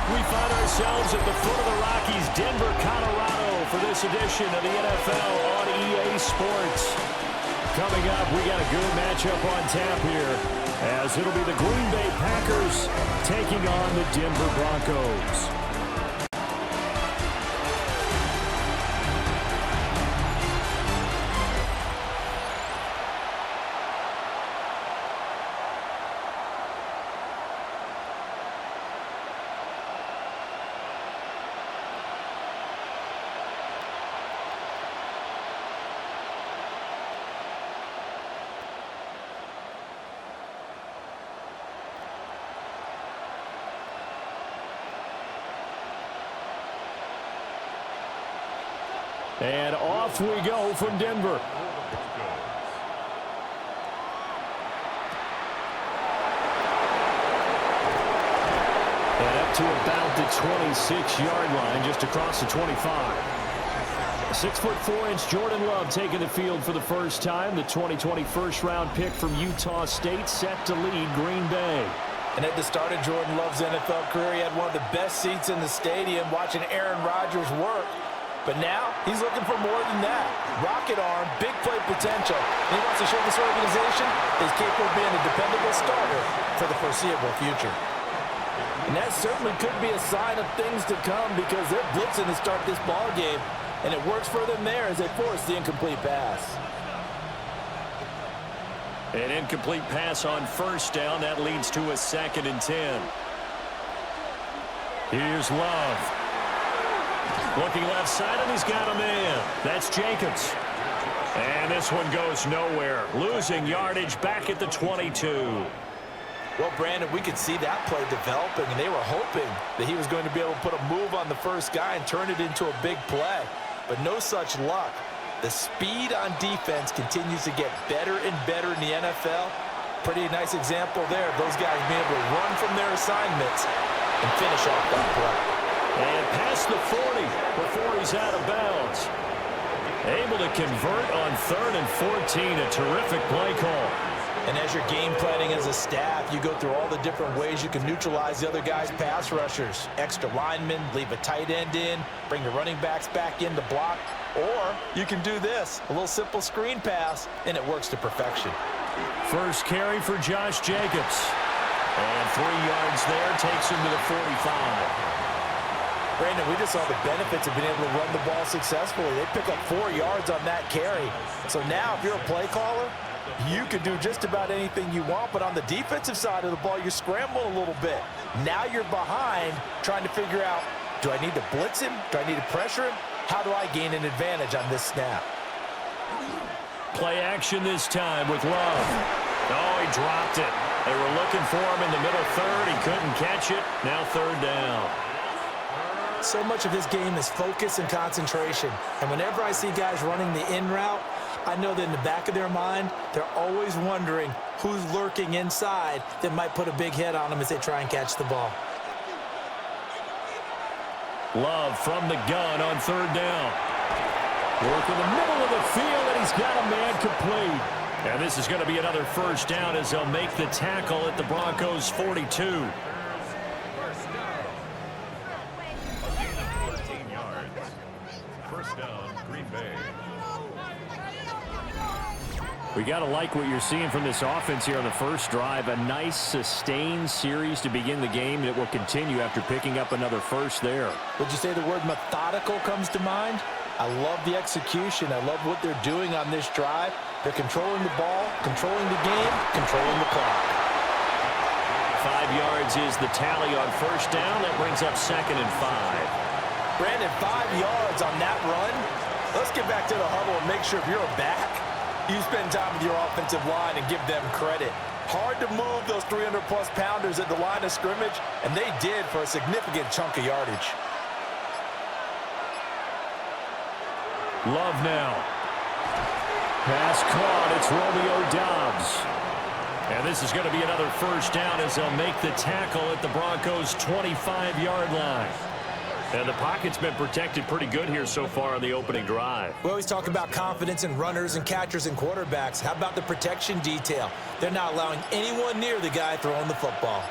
We find ourselves at the foot of the Rockies, Denver, Colorado, for this edition of the NFL on EA Sports. Coming up, we got a good matchup on tap here, as it'll be the Green Bay Packers taking on the Denver Broncos. And off we go from Denver. And up to about the 26-yard line, just across the 25. 6'4" Jordan Love taking the field for the first time. The 2020 first-round pick from Utah State, set to lead Green Bay. And at the start of Jordan Love's NFL career, he had one of the best seats in the stadium watching Aaron Rodgers work. But now, he's looking for more than that. Rocket arm, big play potential. And he wants to show this organization is capable of being a dependable starter for the foreseeable future. And that certainly could be a sign of things to come, because they're blitzing to start this ball game, and it works for them there as they force the incomplete pass. An incomplete pass on first down. That leads to a 2nd and 10. Here's Love. Looking left side, and he's got a man. That's Jacobs. And this one goes nowhere. Losing yardage back at the 22. Well, Brandon, we could see that play developing, and they were hoping that he was going to be able to put a move on the first guy and turn it into a big play. But no such luck. The speed on defense continues to get better and better in the NFL. Pretty nice example there of those guys being able to run from their assignments and finish off that play. And past the 40 before he's out of bounds. Able to convert on 3rd and 14. A terrific play call. And as you're game planning as a staff, you go through all the different ways you can neutralize the other guy's pass rushers. Extra linemen, leave a tight end in, bring the running backs back in to block. Or you can do this, a little simple screen pass, and it works to perfection. First carry for Josh Jacobs. And 3 yards there, takes him to the 45. Brandon, we just saw the benefits of being able to run the ball successfully. They pick up 4 yards on that carry. So now if you're a play caller, you can do just about anything you want. But on the defensive side of the ball, you scramble a little bit. Now you're behind trying to figure out, do I need to blitz him? Do I need to pressure him? How do I gain an advantage on this snap? Play action this time with Love. Oh, he dropped it. They were looking for him in the middle third. He couldn't catch it. Now 3rd down. So much of his game is focus and concentration. And whenever I see guys running the in route, I know that in the back of their mind, they're always wondering who's lurking inside that might put a big hit on them as they try and catch the ball. Love from the gun on 3rd down. Work in the middle of the field, and he's got a man complete. And this is going to be another first down as they'll make the tackle at the Broncos' 42. We got to like what you're seeing from this offense here on the first drive. A nice, sustained series to begin the game, and it will continue after picking up another first there. Would you say the word methodical comes to mind? I love the execution. I love what they're doing on this drive. They're controlling the ball, controlling the game, controlling the clock. 5 yards is the tally on first down. That brings up 2nd and 5. Brandon, 5 yards on that run. Let's get back to the huddle and make sure if you're back, you spend time with your offensive line and give them credit. Hard to move those 300-plus pounders at the line of scrimmage, and they did for a significant chunk of yardage. Love now. Pass caught. It's Romeo Doubs. And this is going to be another first down as they'll make the tackle at the Broncos' 25-yard line. And the pocket's been protected pretty good here so far on the opening drive. We always talk about confidence in runners and catchers and quarterbacks. How about the protection detail? They're not allowing anyone near the guy throwing the football.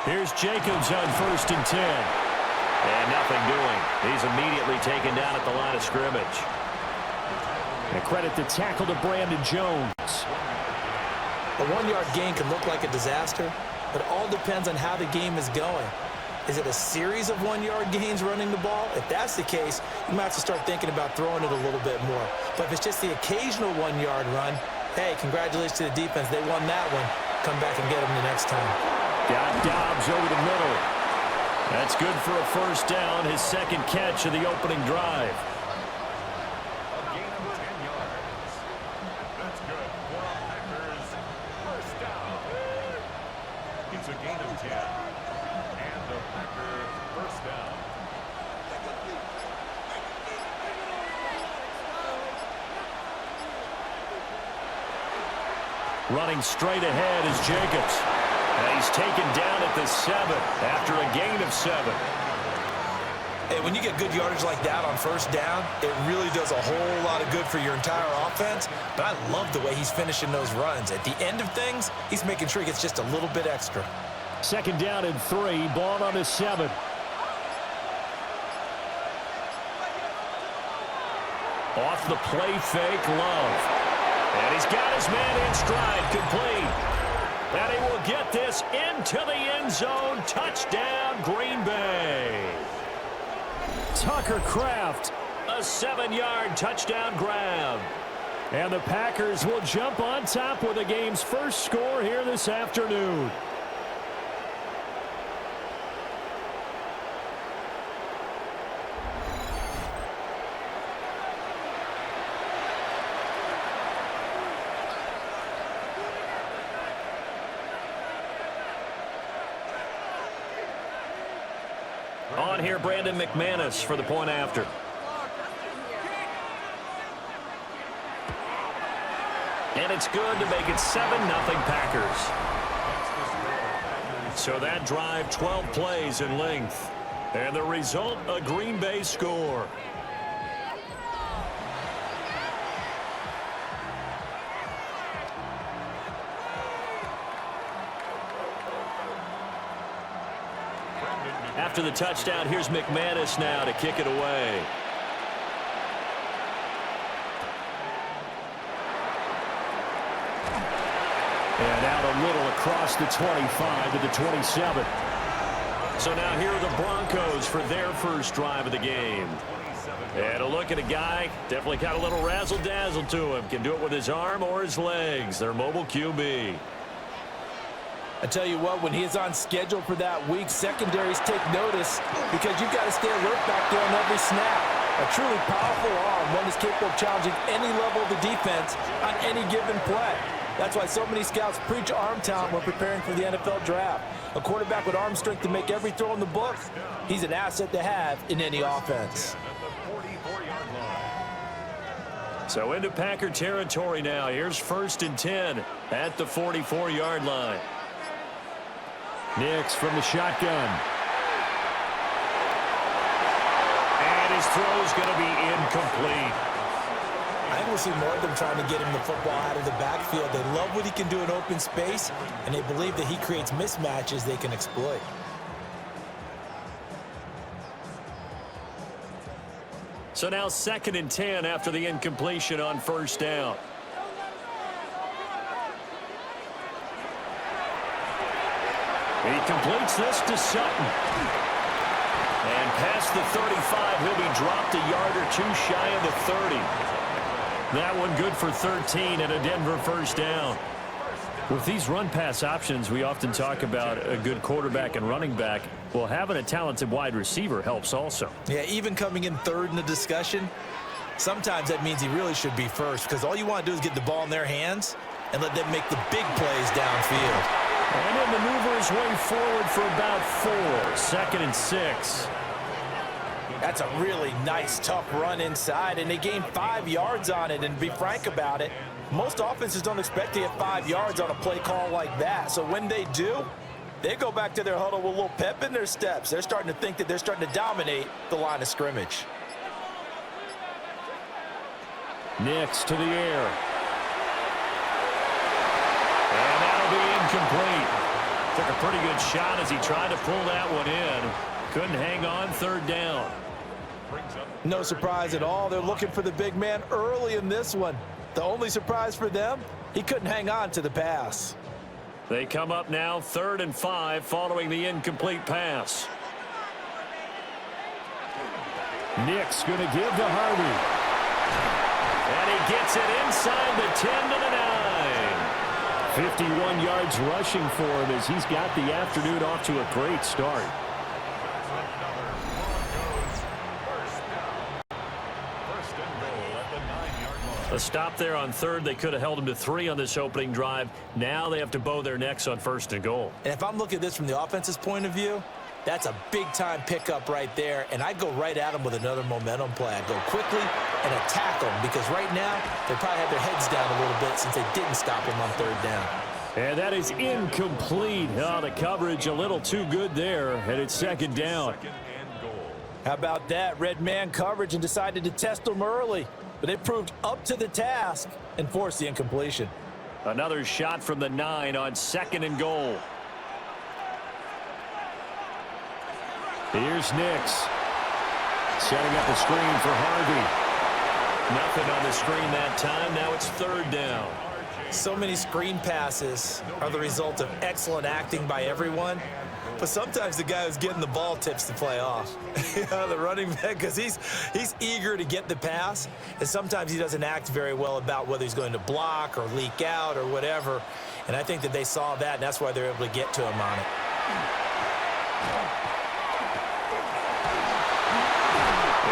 Here's Jacobs on 1st and 10. And nothing doing. He's immediately taken down at the line of scrimmage. And credit the tackle to Brandon Jones. A 1-yard gain can look like a disaster, but it all depends on how the game is going. Is it a series of 1-yard gains running the ball? If that's the case, you might have to start thinking about throwing it a little bit more. But if it's just the occasional 1-yard run, hey, congratulations to the defense. They won that one. Come back and get them the next time. Got Dobbs over the middle. That's good for a first down, his second catch of the opening drive. A gain of 10 yards. That's good for a Packers first down. It's a gain of 10. And the Packers first down. Running straight ahead is Jacobs. And he's taken down at the 7 after a gain of 7. Hey, when you get good yardage like that on first down, it really does a whole lot of good for your entire offense. But I love the way he's finishing those runs. At the end of things, he's making sure he gets just a little bit extra. 2nd down and 3, ball on the 7. Off the play fake, Love. And he's got his man in stride, complete. And he will get this into the end zone. Touchdown, Green Bay. Tucker Kraft, a 7-yard touchdown grab. And the Packers will jump on top with the game's first score here this afternoon. On here, Brandon McManus for the point after. And it's good to make it 7-0 Packers. So that drive, 12 plays in length. And the result, a Green Bay score. After the touchdown, here's McManus now to kick it away. And out a little across the 25 to the 27. So now here are the Broncos for their first drive of the game. And a look at a guy, definitely got a little razzle-dazzle to him. Can do it with his arm or his legs. Their mobile QB. I tell you what, when he is on schedule for that week, secondaries take notice because you've got to stay alert back there on every snap. A truly powerful arm, one that's capable of challenging any level of the defense on any given play. That's why so many scouts preach arm talent when preparing for the NFL draft. A quarterback with arm strength to make every throw in the book, he's an asset to have in any offense. So into Packer territory now. Here's 1st and 10 at the 44-yard line. Nix from the shotgun. And his throw is going to be incomplete. I think we'll see more of them trying to get him the football out of the backfield. They love what he can do in open space, and they believe that he creates mismatches they can exploit. So now 2nd and 10 after the incompletion on first down. He completes this to Sutton. And past the 35, he'll be dropped a yard or two shy of the 30. That one good for 13 and a Denver first down. With these run-pass options, we often talk about a good quarterback and running back. Well, having a talented wide receiver helps also. Yeah, even coming in third in the discussion, sometimes that means he really should be first because all you want to do is get the ball in their hands and let them make the big plays downfield. And he'll maneuver his way forward for about 4. 2nd and 6. That's a really nice, tough run inside, and they gained 5 yards on it. And to be frank about it, most offenses don't expect to get 5 yards on a play call like that. So when they do, they go back to their huddle with a little pep in their steps. They're starting to think that they're starting to dominate the line of scrimmage. Nix to the air. And that'll be incomplete. Took a pretty good shot as he tried to pull that one in. Couldn't hang on, third down. No surprise at all. They're looking for the big man early in this one. The only surprise for them, he couldn't hang on to the pass. They come up now 3rd and 5 following the incomplete pass. Nick's going to give to Harvey. And he gets it inside the 10 to the 9. 51 yards rushing for him as he's got the afternoon off to a great start. A stop there on 3rd. They could have held him to 3 on this opening drive. Now they have to bow their necks on 1st and goal. And if I'm looking at this from the offense's point of view, that's a big-time pickup right there. And I go right at him with another momentum play. I go quickly and attack them because right now they probably have their heads down a little bit since they didn't stop him on 3rd down. And that is incomplete. Oh, the coverage a little too good there, and it's 2nd down. How about that? Red man coverage and decided to test them early. But they proved up to the task and forced the incompletion. Another shot from the 9 on 2nd and goal. Here's Nix. Setting up a screen for Harvey. Nothing on the screen that time. Now it's 3rd down. So many screen passes are the result of excellent acting by everyone. But sometimes the guy who's getting the ball tips the play off. The running back, because he's eager to get the pass, and sometimes he doesn't act very well about whether he's going to block or leak out or whatever. And I think that they saw that, and that's why they're able to get to him on it.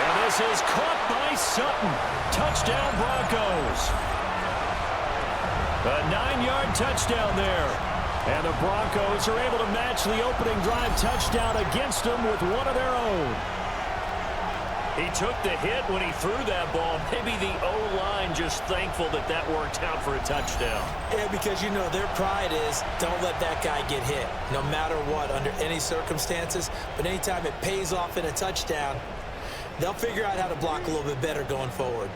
And this is caught by Sutton. Touchdown, Broncos. A 9-yard touchdown there. And the Broncos are able to match the opening drive touchdown against them with one of their own. He took the hit when he threw that ball. Maybe the O-line just thankful that that worked out for a touchdown. Yeah, because, you know, their pride is don't let that guy get hit, no matter what, under any circumstances. But anytime it pays off in a touchdown, they'll figure out how to block a little bit better going forward.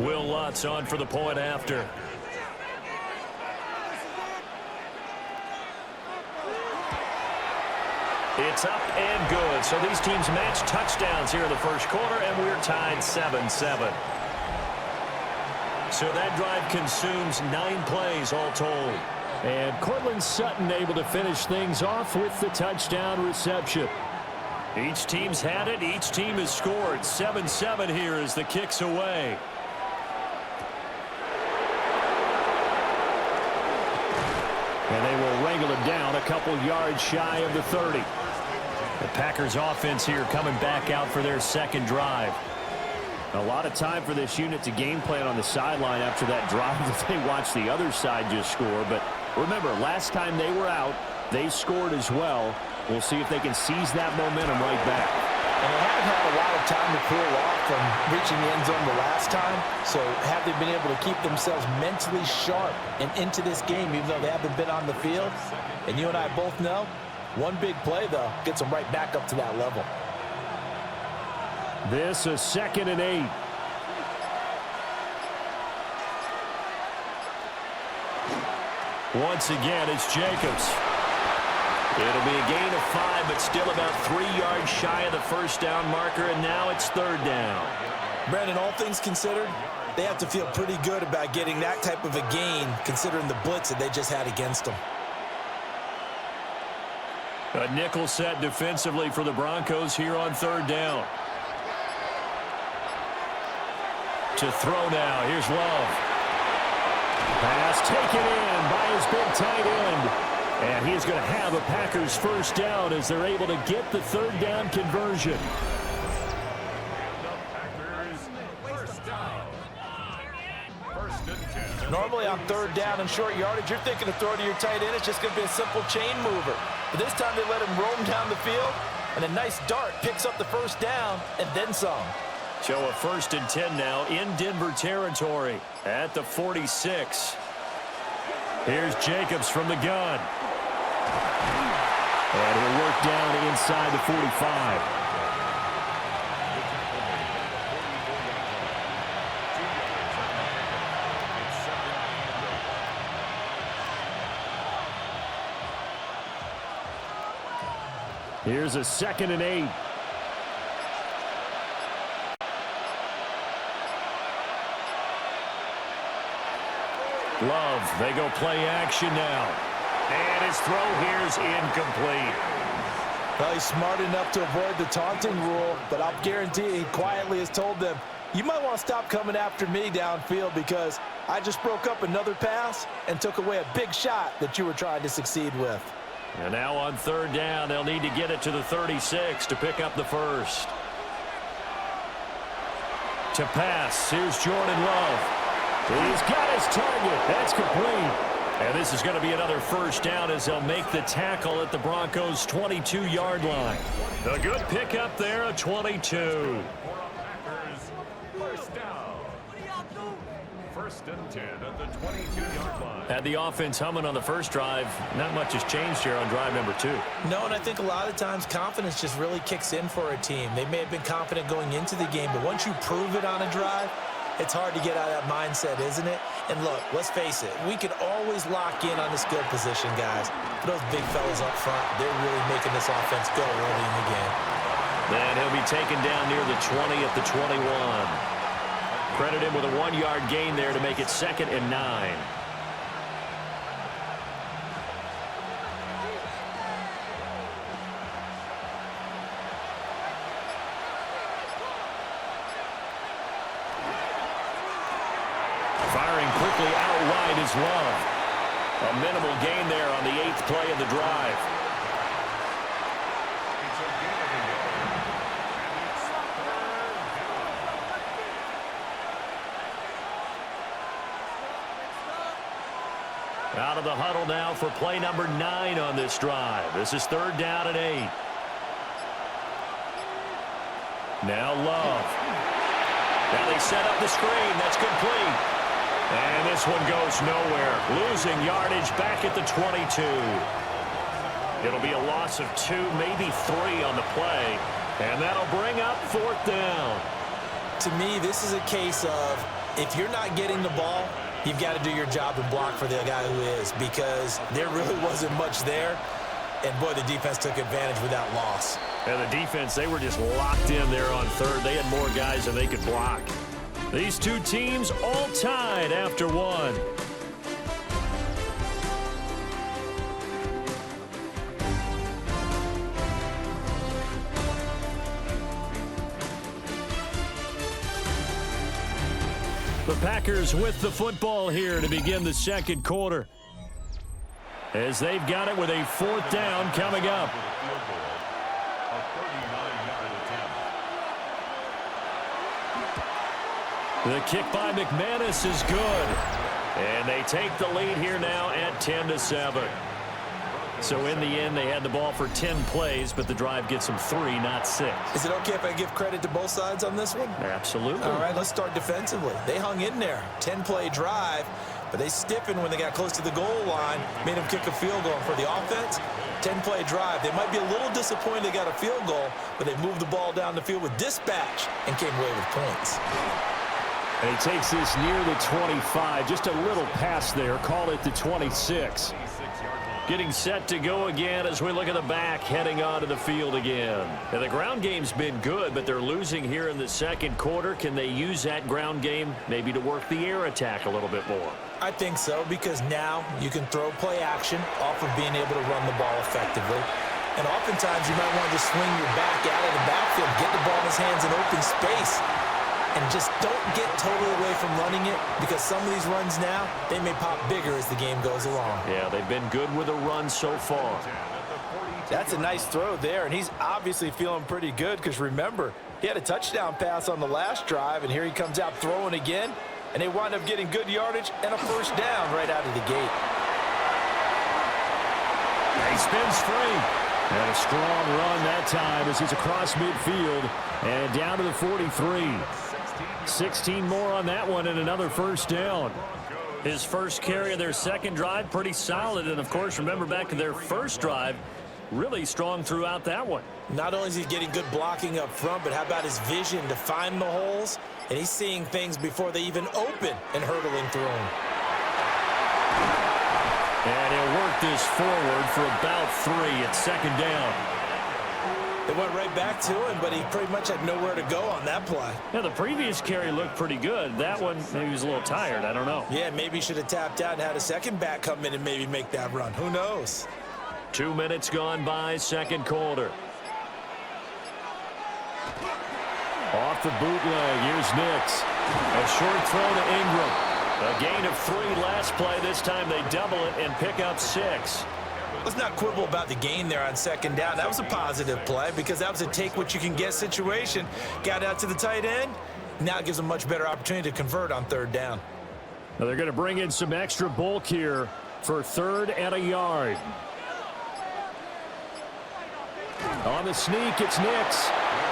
Will Lutz on for the point after. It's up and good. So these teams match touchdowns here in the first quarter, and we're tied 7-7. So that drive consumes 9 plays all told. And Cortland Sutton able to finish things off with the touchdown reception. Each team's had it. Each team has scored. 7-7 here as the kick's away. And they will wrangle it down a couple yards shy of the 30. The Packers offense here coming back out for their second drive. A lot of time for this unit to game plan on the sideline after that drive if they watch the other side just score. But remember, last time they were out, they scored as well. We'll see if they can seize that momentum right back. And they haven't had a lot of time to cool off from reaching the end zone the last time. So have they been able to keep themselves mentally sharp and into this game, even though they haven't been on the field? And you and I both know, one big play, though, gets them right back up to that level. This is 2nd and 8. Once again, it's Jacobs. It'll be a gain of 5, but still about 3 yards shy of the first down marker, and now it's 3rd down. Brandon, all things considered, they have to feel pretty good about getting that type of a gain, considering the blitz that they just had against them. A nickel set defensively for the Broncos here on 3rd down. To throw now. Here's Love. Pass taken in by his big tight end. And he's going to have a Packers first down as they're able to get the 3rd down conversion. Normally on 3rd down and short yardage, you're thinking of throwing to your tight end. It's just going to be a simple chain mover. But this time they let him roam down the field, and a nice dart picks up the first down and then some. So a 1st and 10 now in Denver territory at the 46. Here's Jacobs from the gun. And he'll work down inside the 45. Here's a 2nd and 8. Love, they go play action now. And his throw here's incomplete. Well, he's smart enough to avoid the taunting rule, but I'll guarantee he quietly has told them, you might want to stop coming after me downfield because I just broke up another pass and took away a big shot that you were trying to succeed with. And now on 3rd down, they'll need to get it to the 36 to pick up the first. To pass, here's Jordan Love. He's got his target. That's complete. And this is going to be another first down as they'll make the tackle at the Broncos' 22-yard line. A good pickup there, a 22. First down. 1st and 10 at the 22-yard line. Had the offense humming on the first drive. Not much has changed here on drive number 2. No, and I think a lot of times confidence just really kicks in for a team. They may have been confident going into the game, but once you prove it on a drive, it's hard to get out of that mindset, isn't it? And look, let's face it, we can always lock in on the skill position, guys. But those big fellas up front, they're really making this offense go early in the game. Then he'll be taken down near the 20 at the 21. Credit him with a 1-yard gain there to make it 2nd and 9. Firing quickly out wide is Love. A minimal gain there on the 8th play of the drive. It's a gain of 11. And it's 3rd down. Out of the huddle now for play number 9 on this drive. This is 3rd down and 8. Now Love. Now they set up the screen. That's complete. And this one goes nowhere. Losing yardage back at the 22. It'll be a loss of 2, maybe 3 on the play. And that'll bring up 4th down. To me, this is a case of if you're not getting the ball, you've got to do your job and block for the guy who is, because there really wasn't much there. And, boy, the defense took advantage with that loss. And the defense, they were just locked in there on 3rd. They had more guys than they could block. These two teams all tied after 1. The Packers with the football here to begin the 2nd quarter, as they've got it with a 4th down coming up. The kick by McManus is good. And they take the lead here now at 10-7. So in the end, they had the ball for 10 plays, but the drive gets them 3, not 6. Is it okay if I give credit to both sides on this one? Absolutely. All right, let's start defensively. They hung in there. 10-play drive, but they stiffened when they got close to the goal line, made them kick a field goal. For the offense, 10-play drive. They might be a little disappointed they got a field goal, but they moved the ball down the field with dispatch and came away with points. And he takes this near the 25. Just a little pass there. Call it the 26. Getting set to go again as we look at the back, heading onto the field again. And the ground game's been good, but they're losing here in the 2nd quarter. Can they use that ground game maybe to work the air attack a little bit more? I think so, because now you can throw play action off of being able to run the ball effectively. And oftentimes you might want to just swing your back out of the backfield, get the ball in his hands in open space, and just don't get totally away from running it, because some of these runs now, they may pop bigger as the game goes along. Yeah, they've been good with a run so far. That's a nice throw there, and he's obviously feeling pretty good, because remember, he had a touchdown pass on the last drive, and here he comes out throwing again, and they wind up getting good yardage and a first down right out of the gate. He spins free. And a strong run that time as he's across midfield and down to the 43. 16 more on that one and another first down. His first carry of their 2nd drive, pretty solid. And, of course, remember back to their first drive, really strong throughout that one. Not only is he getting good blocking up front, but how about his vision to find the holes? And he's seeing things before they even open and hurdling through them. And he'll work this forward for about 3 at 2nd down. They went right back to him, but he pretty much had nowhere to go on that play. Yeah, the previous carry looked pretty good. That one, maybe he was a little tired. I don't know. Yeah, maybe he should have tapped out and had a second back come in and maybe make that run. Who knows? 2 minutes gone by, second quarter. Off the bootleg, here's Nix. A short throw to Ingram. A gain of 3 last play. This time they double it and pick up 6. Let's not quibble about the gain there on second down. That was a positive play because that was a take-what-you-can-get situation. Got out to the tight end. Now it gives them a much better opportunity to convert on third down. Now they're going to bring in some extra bulk here for 3rd and a yard. On the sneak, it's Nix.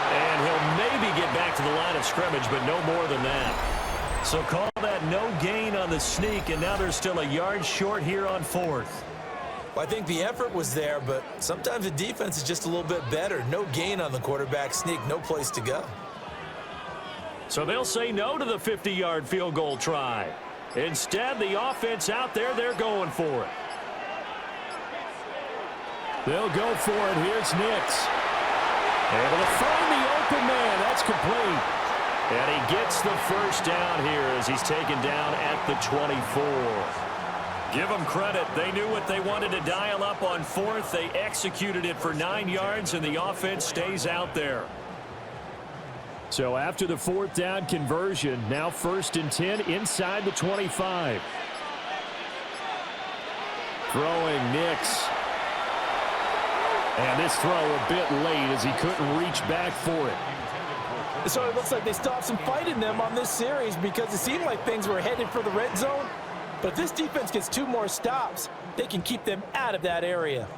And he'll maybe get back to the line of scrimmage, but no more than that. So call that no gain on the sneak, and now they're still a yard short here on 4th. Well, I think the effort was there, but sometimes the defense is just a little bit better. No gain on the quarterback sneak, no place to go. So they'll say no to the 50-yard field goal try. Instead, the offense out there, they're going for it. They'll go for it. Here's Nix. Able to find the open man. That's complete. And he gets the first down here as he's taken down at the 24. Give them credit. They knew what they wanted to dial up on 4th. They executed it for 9 yards, and the offense stays out there. So after the 4th down conversion, now 1st and 10 inside the 25. Throwing Nix. And this throw a bit late as he couldn't reach back for it. So it looks like they stopped some fight in them on this series because it seemed like things were headed for the red zone. But if this defense gets 2 more stops, they can keep them out of that area.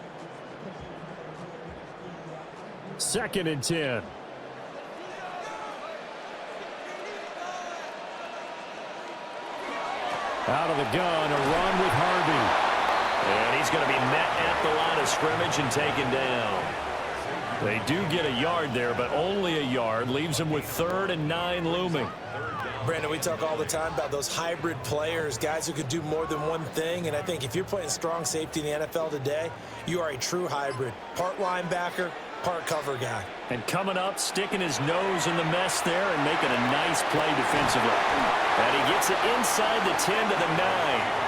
2nd and 10. Out of the gun, a run with Harvey. And he's going to be met at the line of scrimmage and taken down. They do get a yard there, but only a yard. Leaves them with 3rd and 9 looming. Brandon, we talk all the time about those hybrid players, guys who could do more than one thing. And I think if you're playing strong safety in the NFL today, you are a true hybrid. Part linebacker, part cover guy. And coming up, sticking his nose in the mess there and making a nice play defensively. And he gets it inside the 10 to the 9.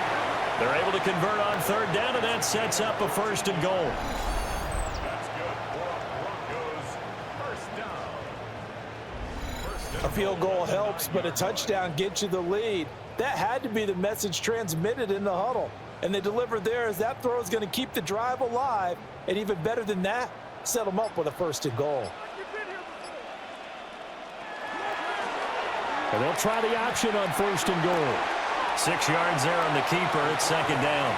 They're able to convert on 3rd down, and that sets up a 1st and goal. That's good for Broncos. First down. A field goal helps, but a touchdown gets you the lead. That had to be the message transmitted in the huddle. And they delivered there as that throw is going to keep the drive alive. And even better than that, set them up with a 1st and goal. And they'll try the option on 1st and goal. 6 yards there on the keeper. It's 2nd down.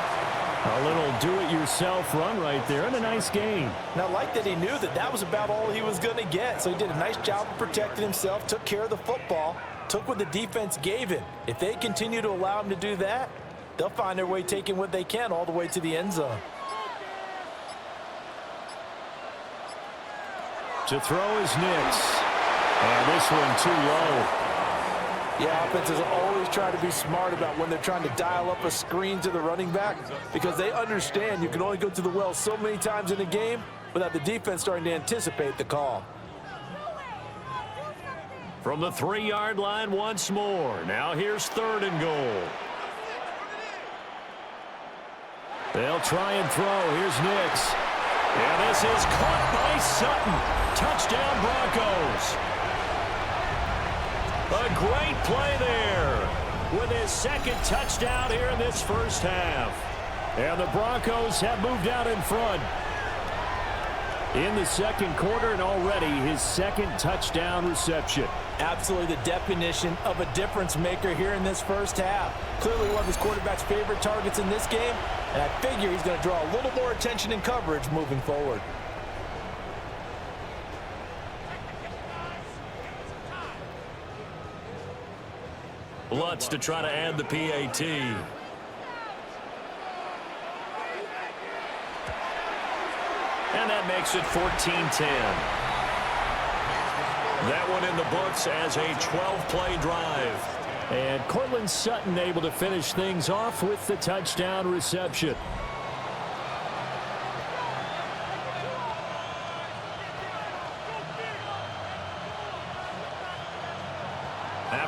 A little do-it-yourself run right there and a nice gain. Now, like that he knew that that was about all he was going to get. So he did a nice job of protecting himself, took care of the football, took what the defense gave him. If they continue to allow him to do that, they'll find their way taking what they can all the way to the end zone. To throw is Nix. And this one too low. Yeah, offenses always try to be smart about when they're trying to dial up a screen to the running back because they understand you can only go to the well so many times in a game without the defense starting to anticipate the call. From the 3-yard line once more. Now here's 3rd and goal. They'll try and throw. Here's Nix. And this is caught by Sutton. Touchdown Broncos. A great play there with his 2nd touchdown here in this first half. And the Broncos have moved out in front in the 2nd quarter, and already his 2nd touchdown reception. Absolutely the definition of a difference maker here in this first half. Clearly one of his quarterback's favorite targets in this game, and I figure he's going to draw a little more attention and coverage moving forward. Lutz to try to add the PAT. And that makes it 14-10. That one in the books as a 12-play drive. And Cortland Sutton able to finish things off with the touchdown reception.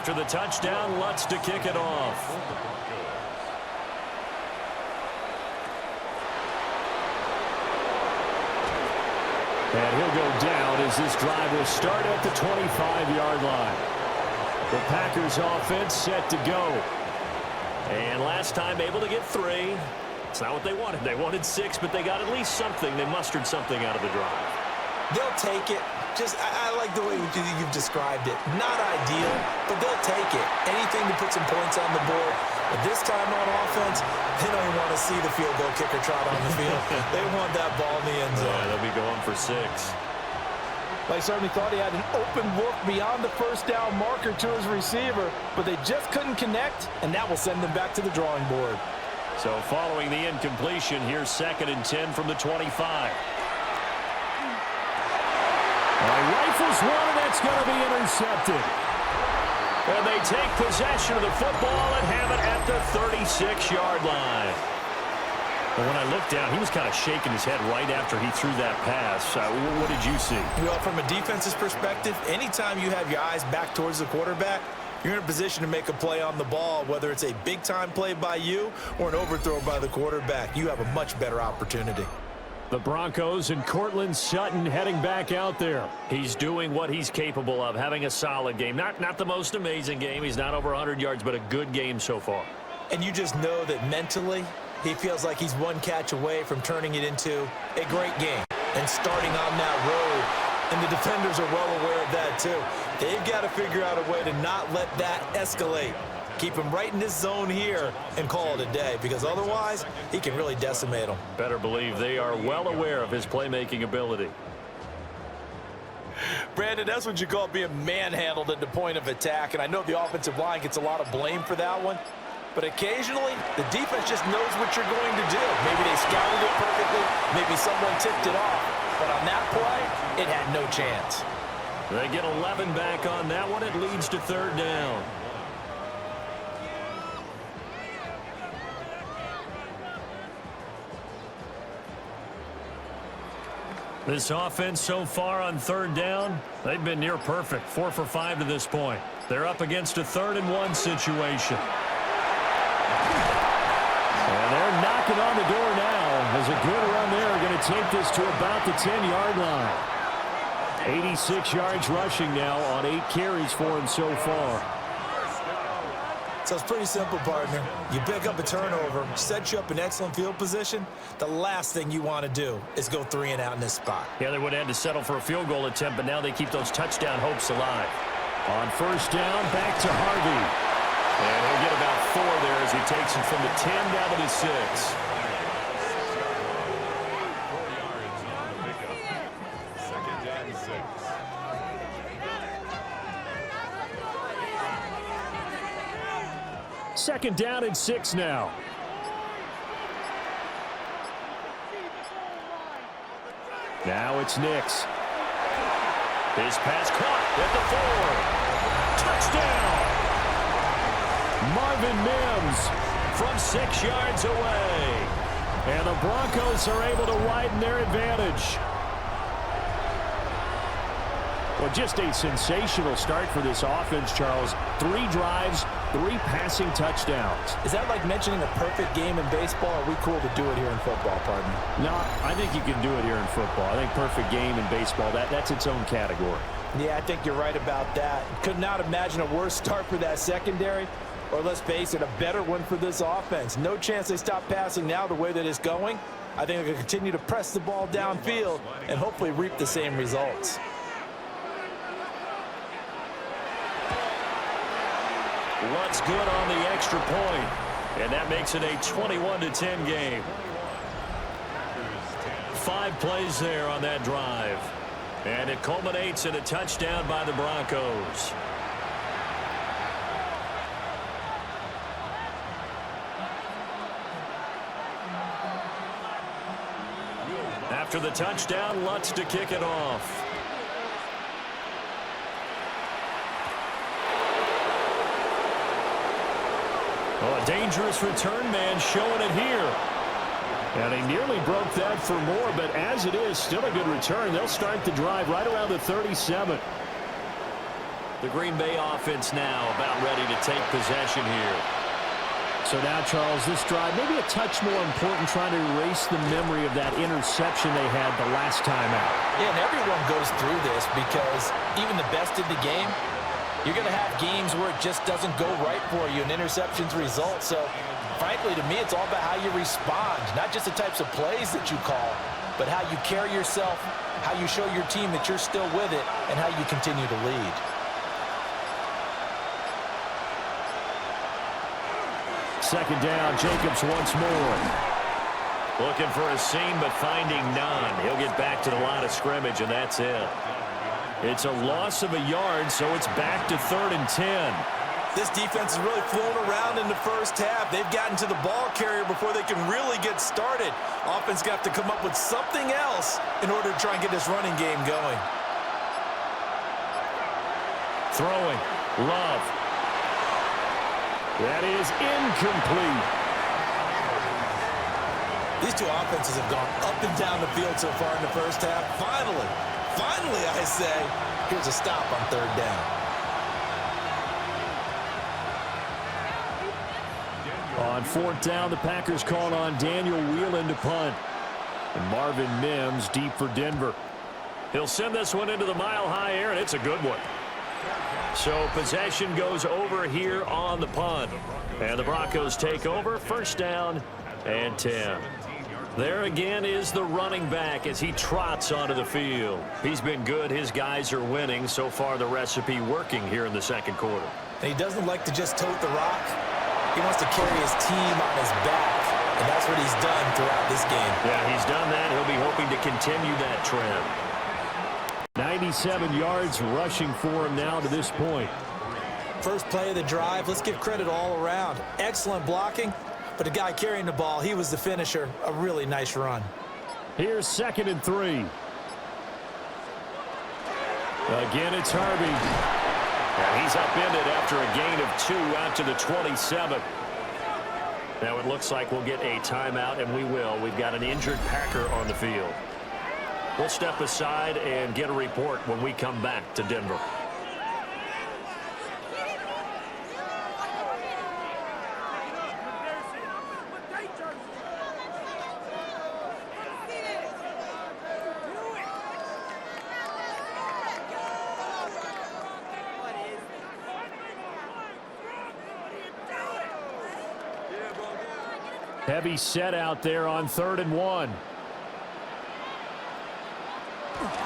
After the touchdown, Lutz to kick it off. And he'll go down as this drive will start at the 25-yard line. The Packers offense set to go. And last time able to get 3. It's not what they wanted. They wanted 6, but they got at least something. They mustered something out of the drive. They'll take it. I like the way you've described it. Not ideal, but they'll take it. Anything to put some points on the board. But this time on offense, they don't even want to see the field goal kicker trot on the field. They want that ball in the end zone. Yeah, they'll be going for 6. They certainly thought he had an open look beyond the first down marker to his receiver, but they just couldn't connect, and that will send them back to the drawing board. So following the incompletion, here's 2nd and 10 from the 25. Rifles one, and that's going to be intercepted. And they take possession of the football and have it at the 36-yard line. But when I looked down, he was kind of shaking his head right after he threw that pass. What did you see? Well, from a defense's perspective, anytime you have your eyes back towards the quarterback, you're in a position to make a play on the ball, whether it's a big-time play by you or an overthrow by the quarterback. You have a much better opportunity. The Broncos and Cortland Sutton heading back out there. He's doing what he's capable of, having a solid game. Not the most amazing game. He's not over 100 yards, but a good game so far. And you just know that mentally, he feels like he's one catch away from turning it into a great game and starting on that road. And the defenders are well aware of that, too. They've got to figure out a way to not let that escalate. Keep him right in this zone here and call it a day, because otherwise he can really decimate them. Better believe they are well aware of his playmaking ability. Brandon, that's what you call being manhandled at the point of attack, and I know the offensive line gets a lot of blame for that one, but occasionally the defense just knows what you're going to do. Maybe they scouted it perfectly, maybe someone tipped it off, but on that play, it had no chance. They get 11 back on that one. It leads to 3rd down. This offense so far on 3rd down, they've been near perfect. 4 for 5 to this point. They're up against a 3rd and 1 situation. And they're knocking on the door now. There's a good run there. Going to take this to about the 10-yard line. 86 yards rushing now on 8 carries for him so far. So it's pretty simple, partner. You pick up a turnover, set you up in excellent field position. The last thing you want to do is go 3 and out in this spot. Yeah, they would have had to settle for a field goal attempt, but now they keep those touchdown hopes alive. On 1st down, back to Harvey. And he'll get about 4 there as he takes it from the 10 down to the 6. 4 yards on the pickup. 2nd and 6. Second down and 6 now. Now it's Nix. His pass caught at the 4. Touchdown! Marvin Mims from 6 yards away. And the Broncos are able to widen their advantage. Well, just a sensational start for this offense, Charles. 3 drives, 3 passing touchdowns. Is that like mentioning a perfect game in baseball? Or are we cool to do it here in football, partner? No, I think you can do it here in football. I think perfect game in baseball, that's its own category. Yeah, I think you're right about that. Could not imagine a worse start for that secondary, or let's face it, a better one for this offense. No chance they stop passing now the way that it's going. I think they're going to continue to press the ball downfield and hopefully reap the same results. What's good on the extra point, and that makes it a 21-10 game. 5 plays there on that drive, and it culminates in a touchdown by the Broncos. After the touchdown, Lutz to kick it off. Oh, a dangerous return man showing it here. And he nearly broke that for more, but as it is, still a good return. They'll start the drive right around the 37. The Green Bay offense now about ready to take possession here. So now, Charles, this drive maybe a touch more important, trying to erase the memory of that interception they had the last time out. Yeah, and everyone goes through this because even the best in the game, you're going to have games where it just doesn't go right for you and interceptions result. So, frankly, to me, it's all about how you respond, not just the types of plays that you call, but how you carry yourself, how you show your team that you're still with it, and how you continue to lead. Second down, Jacobs once more. Looking for a seam, but finding none. He'll get back to the line of scrimmage, and that's it. It's a loss of a yard, so it's back to 3rd and 10. This defense has really flown around in the first half. They've gotten to the ball carrier before they can really get started. Offense got to come up with something else in order to try and get this running game going. Throwing, Love. That is incomplete. These two offenses have gone up and down the field so far in the first half. Finally, I say, here's a stop on 3rd down. On 4th down, the Packers called on Daniel Whelan to punt. And Marvin Mims deep for Denver. He'll send this one into the mile-high air, and it's a good one. So possession goes over here on the punt. And the Broncos take over, 1st down and 10. There again is the running back as he trots onto the field. He's been good. His guys are winning. So far, the recipe working here in the 2nd quarter. And he doesn't like to just tote the rock. He wants to carry his team on his back, and that's what he's done throughout this game. Yeah, he's done that. He'll be hoping to continue that trend. 97 yards rushing for him now to this point. First play of the drive, let's give credit all around. Excellent blocking, but the guy carrying the ball, he was the finisher. A really nice run. Here's 2nd and 3. Again, it's Harvey. And he's upended after a gain of 2 out to the 27. Now it looks like we'll get a timeout, and we will. We've got an injured Packer on the field. We'll step aside and get a report when we come back to Denver. Heavy set out there on 3rd and 1.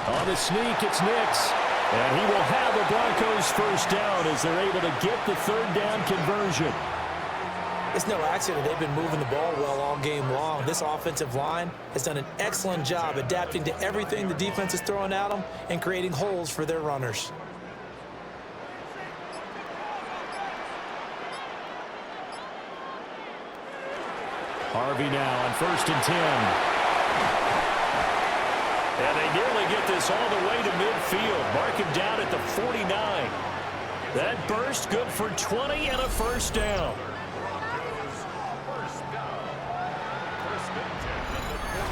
On the sneak, it's Nix. And he will have the Broncos 1st down as they're able to get the 3rd down conversion. It's no accident they've been moving the ball well all game long. This offensive line has done an excellent job adapting to everything the defense is throwing at them and creating holes for their runners. Harvey now on 1st and 10. And they nearly get this all the way to midfield. Mark him down at the 49. That burst good for 20 and a 1st down.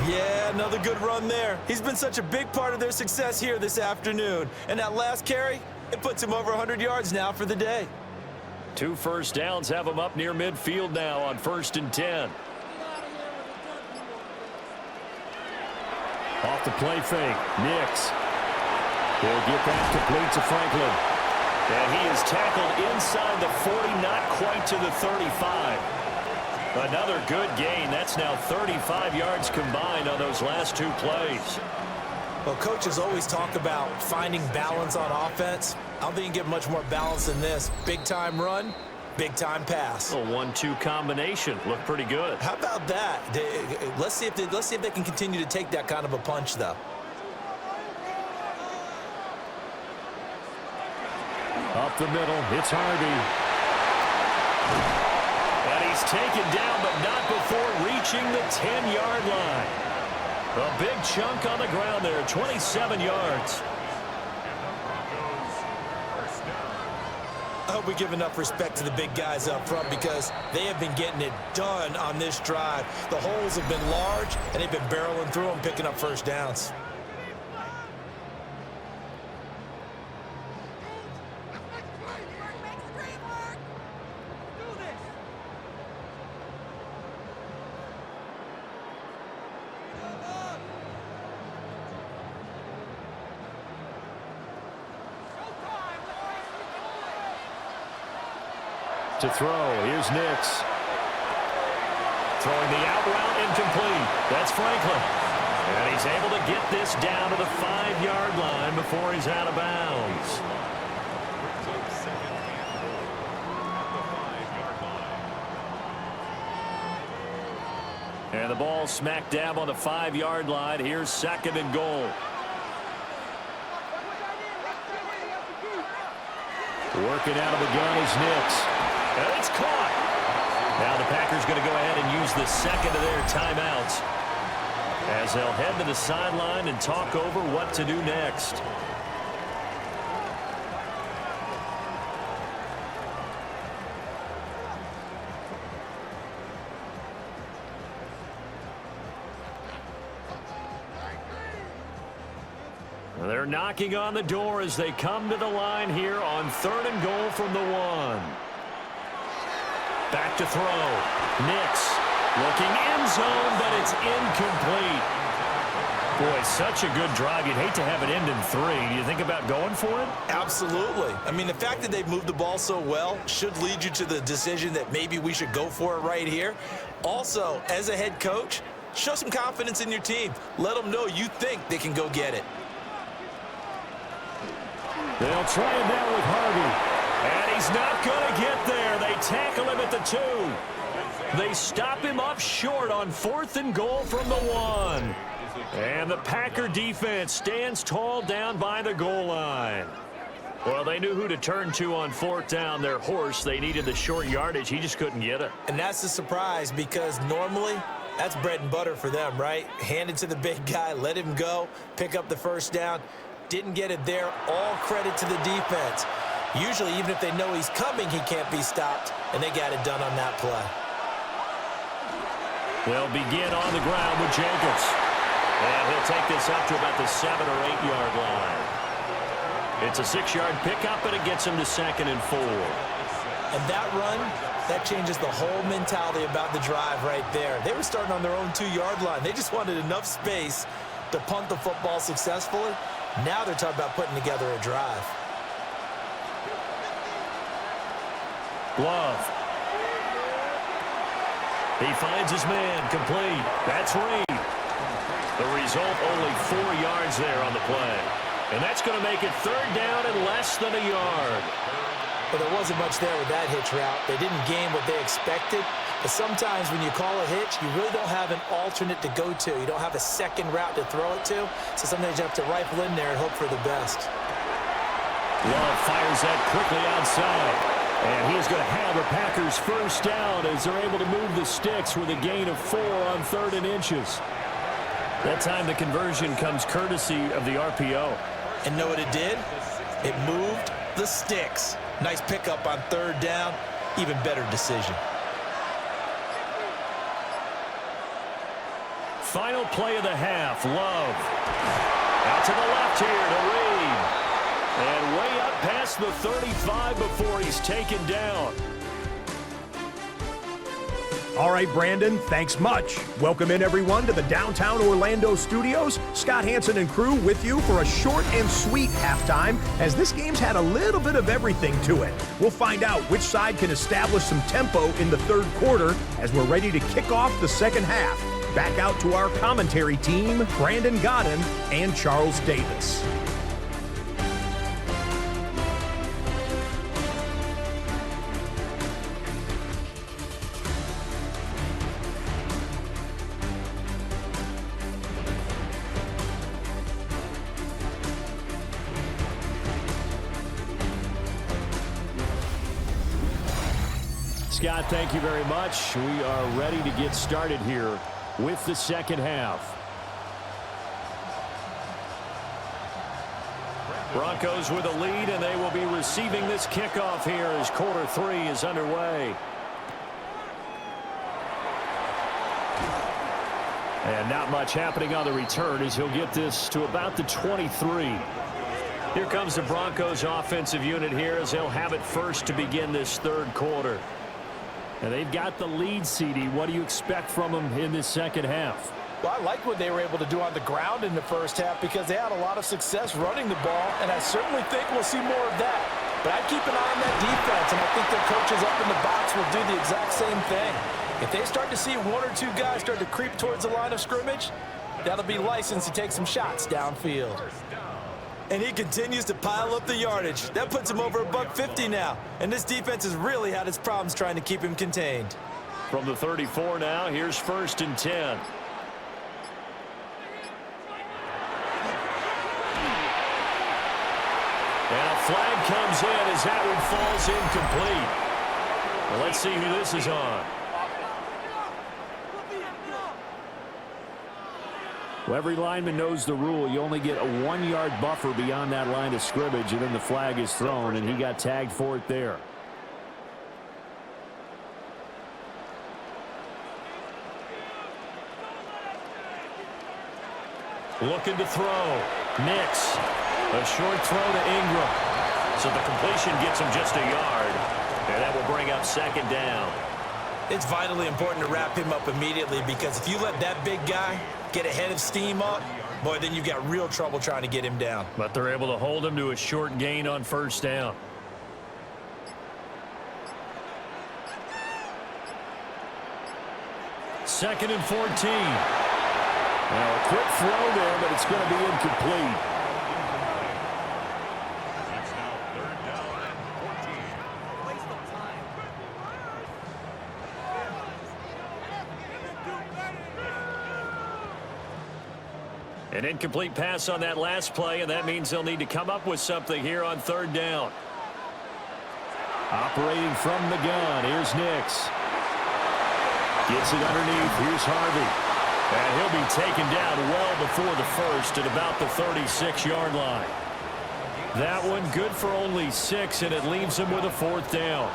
Yeah, another good run there. He's been such a big part of their success here this afternoon. And that last carry, it puts him over 100 yards now for the day. 2 1st downs have him up near midfield now on 1st and 10. Off the play fake, Nix. He'll get that complete to Franklin. And he is tackled inside the 40, not quite to the 35. Another good gain. That's now 35 yards combined on those last 2 plays. Well, coaches always talk about finding balance on offense. I don't think you can get much more balance than this. Big-time run, big-time pass. A 1-2 combination. Looked pretty good. How about that? Let's see if they can continue to take that kind of a punch, though. Up the middle, it's Harvey. And he's taken down, but not before reaching the 10-yard line. A big chunk on the ground there, 27 yards. I hope we give enough respect to the big guys up front because they have been getting it done on this drive. The holes have been large, and they've been barreling through them, picking up 1st downs. To throw, here's Nix. Throwing the out route incomplete. That's Franklin. And he's able to get this down to the 5-yard line before he's out of bounds. And the ball smack dab on the 5-yard line. Here's 2nd and goal. Working out of the gun is Nix. And it's caught. Now the Packers going to go ahead and use the second of their timeouts as they'll head to the sideline and talk over what to do next. They're knocking on the door as they come to the line here on 3rd and goal from the 1. Back to throw. Nix looking end zone, but it's incomplete. Boy, such a good drive. You'd hate to have it end in 3. Do you think about going for it? Absolutely. I mean, the fact that they've moved the ball so well should lead you to the decision that maybe we should go for it right here. Also, as a head coach, show some confidence in your team. Let them know you think they can go get it. They'll try him down with Harvey. And he's not going to get there. They tackle him at the 2. They stop him up short on 4th and goal from the 1. And the Packer defense stands tall down by the goal line. Well, they knew who to turn to on 4th down. Their horse, they needed the short yardage. He just couldn't get it. And that's a surprise because normally that's bread and butter for them, right? Hand it to the big guy, let him go, pick up the 1st down. Didn't get it there. All credit to the defense. Usually, even if they know he's coming, he can't be stopped, and they got it done on that play. They'll begin on the ground with Jacobs. And he'll take this up to about the 7 or 8-yard line. It's a 6-yard pickup, and it gets him to 2nd and 4. And that run, that changes the whole mentality about the drive right there. They were starting on their own 2-yard line. They just wanted enough space to punt the football successfully. Now they're talking about putting together a drive. Love. He finds his man complete. That's Reed. The result, only 4 yards there on the play. And that's going to make it 3rd down and less than a yard. But there wasn't much there with that hitch route. They didn't gain what they expected. But sometimes when you call a hitch, you really don't have an alternate to go to. You don't have a second route to throw it to. So sometimes you have to rifle in there and hope for the best. Love fires that quickly outside. And he's going to have a Packers 1st down as they're able to move the sticks with a gain of 4 on 3rd and inches. That time the conversion comes courtesy of the RPO. And know what it did? It moved the sticks. Nice pickup on 3rd down. Even better decision. Final play of the half. Love. Out to the left here to Reed. And way up past the 35 before he's taken down. All right, Brandon, thanks much. Welcome in, everyone, to the downtown Orlando studios. Scott Hansen and crew with you for a short and sweet halftime, as this game's had a little bit of everything to it. We'll find out which side can establish some tempo in the 3rd quarter as we're ready to kick off the 2nd half. Back out to our commentary team, Brandon Godden and Charles Davis. Scott, thank you very much. We are ready to get started here with the 2nd half. Broncos with a lead, and they will be receiving this kickoff here as quarter 3 is underway. And not much happening on the return as he'll get this to about the 23. Here comes the Broncos offensive unit here as they'll have it first to begin this 3rd quarter. And they've got the lead, CD. What do you expect from them in this 2nd half? Well, I like what they were able to do on the ground in the 1st half because they had a lot of success running the ball, and I certainly think we'll see more of that. But I'd keep an eye on that defense, and I think their coaches up in the box will do the exact same thing. If they start to see one or two guys start to creep towards the line of scrimmage, that'll be license to take some shots downfield. And he continues to pile up the yardage. That puts him over $150 now. And this defense has really had its problems trying to keep him contained. From the 34 now, here's 1st and 10. And a flag comes in as that one falls incomplete. Well, let's see who this is on. Well, every lineman knows the rule. You only get a 1-yard buffer beyond that line of scrimmage, and then the flag is thrown, and he got tagged for it there. Looking to throw. Nix. A short throw to Ingram. So the completion gets him just a yard. And that will bring up 2nd down. It's vitally important to wrap him up immediately, because if you let that big guy get ahead of steam up, boy, then you've got real trouble trying to get him down. But they're able to hold him to a short gain on 1st down. Second and 14. Now, a quick throw there, but it's going to be incomplete. It's now 3rd down and 14. An incomplete pass on that last play, and that means they'll need to come up with something here on 3rd down. Operating from the gun, here's Nix. Gets it underneath, here's Harvey. And he'll be taken down well before the first at about the 36-yard line. That one good for only 6, and it leaves him with a 4th down.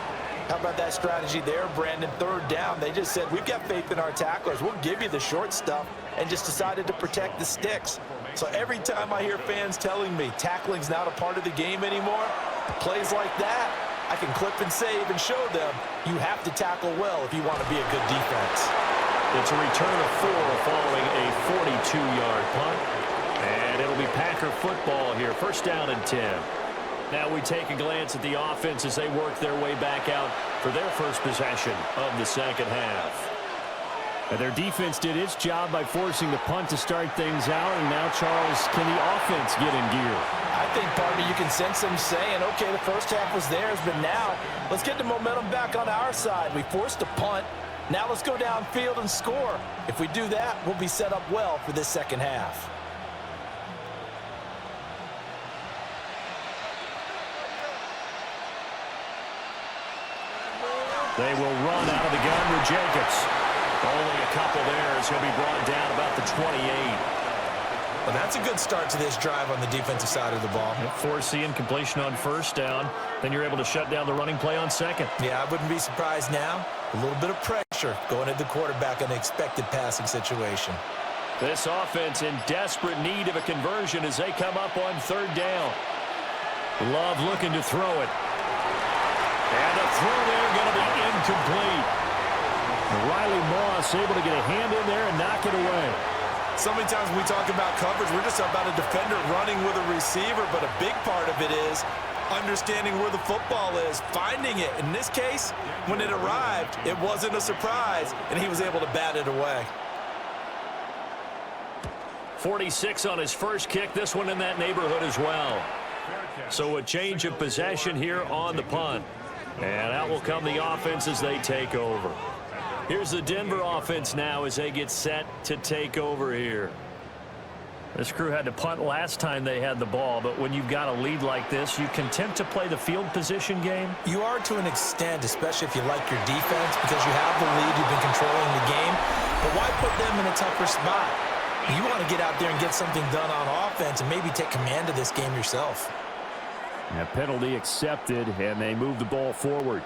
How about that strategy there, Brandon? 3rd down, they just said, we've got faith in our tacklers. We'll give you the short stuff, and just decided to protect the sticks. So every time I hear fans telling me tackling's not a part of the game anymore, plays like that, I can clip and save and show them you have to tackle well if you want to be a good defense. It's a return of 4 following a 42-yard punt. And it'll be Packer football here. 1st down and 10. Now we take a glance at the offense as they work their way back out for their first possession of the 2nd half. And their defense did its job by forcing the punt to start things out. And now, Charles, can the offense get in gear? I think, partner, you can sense them saying, okay, the first half was theirs, but now let's get the momentum back on our side. We forced a punt. Now let's go downfield and score. If we do that, we'll be set up well for this 2nd half. They will run out of the gun with Jacobs. Only a couple there as he'll be brought down about the 28. Well, that's a good start to this drive on the defensive side of the ball. Force the incompletion on 1st down. Then you're able to shut down the running play on 2nd. Yeah, I wouldn't be surprised now. A little bit of pressure going at the quarterback in an expected passing situation. This offense in desperate need of a conversion as they come up on 3rd down. Love looking to throw it. And the throw there going to be incomplete. Riley Moss able to get a hand in there and knock it away. So many times when we talk about coverage, we're just about a defender running with a receiver, but a big part of it is understanding where the football is, finding it. In this case, when it arrived, it wasn't a surprise, and he was able to bat it away. 46 on his first kick, this one in that neighborhood as well. So a change of possession here on the punt. And out will come the offense as they take over. Here's the Denver offense now as they get set to take over here. This crew had to punt last time they had the ball, but when you've got a lead like this, you content to play the field position game? You are to an extent, especially if you like your defense, because you have the lead, you've been controlling the game. But why put them in a tougher spot? You want to get out there and get something done on offense and maybe take command of this game yourself. A penalty accepted, and they move the ball forward.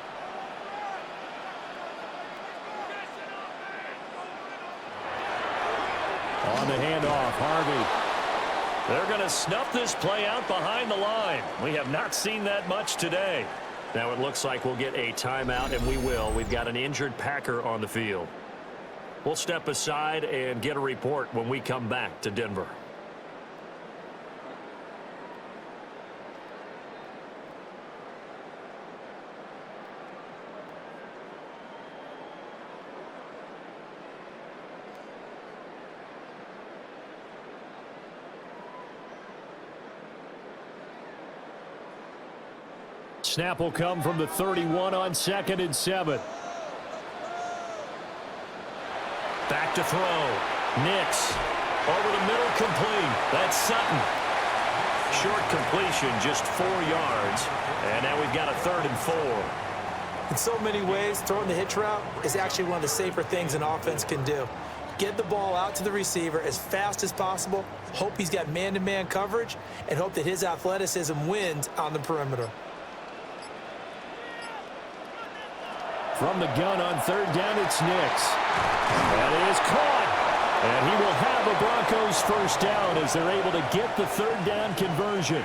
On the handoff, Harvey. They're going to snuff this play out behind the line. We have not seen that much today. Now it looks like we'll get a timeout, and we will. We've got an injured Packer on the field. We'll step aside and get a report when we come back to Denver. snap will come from the 31 on 2nd and 7. Back to throw. Nix. Over the middle, complete. That's Sutton. Short completion, just 4 yards. And now we've got a 3rd and 4. In so many ways, throwing the hitch route is actually one of the safer things an offense can do. Get the ball out to the receiver as fast as possible, hope he's got man-to-man coverage, and hope that his athleticism wins on the perimeter. From the gun on 3rd down, it's Nix. That is caught. And he will have a Broncos first down as they're able to get the 3rd down conversion.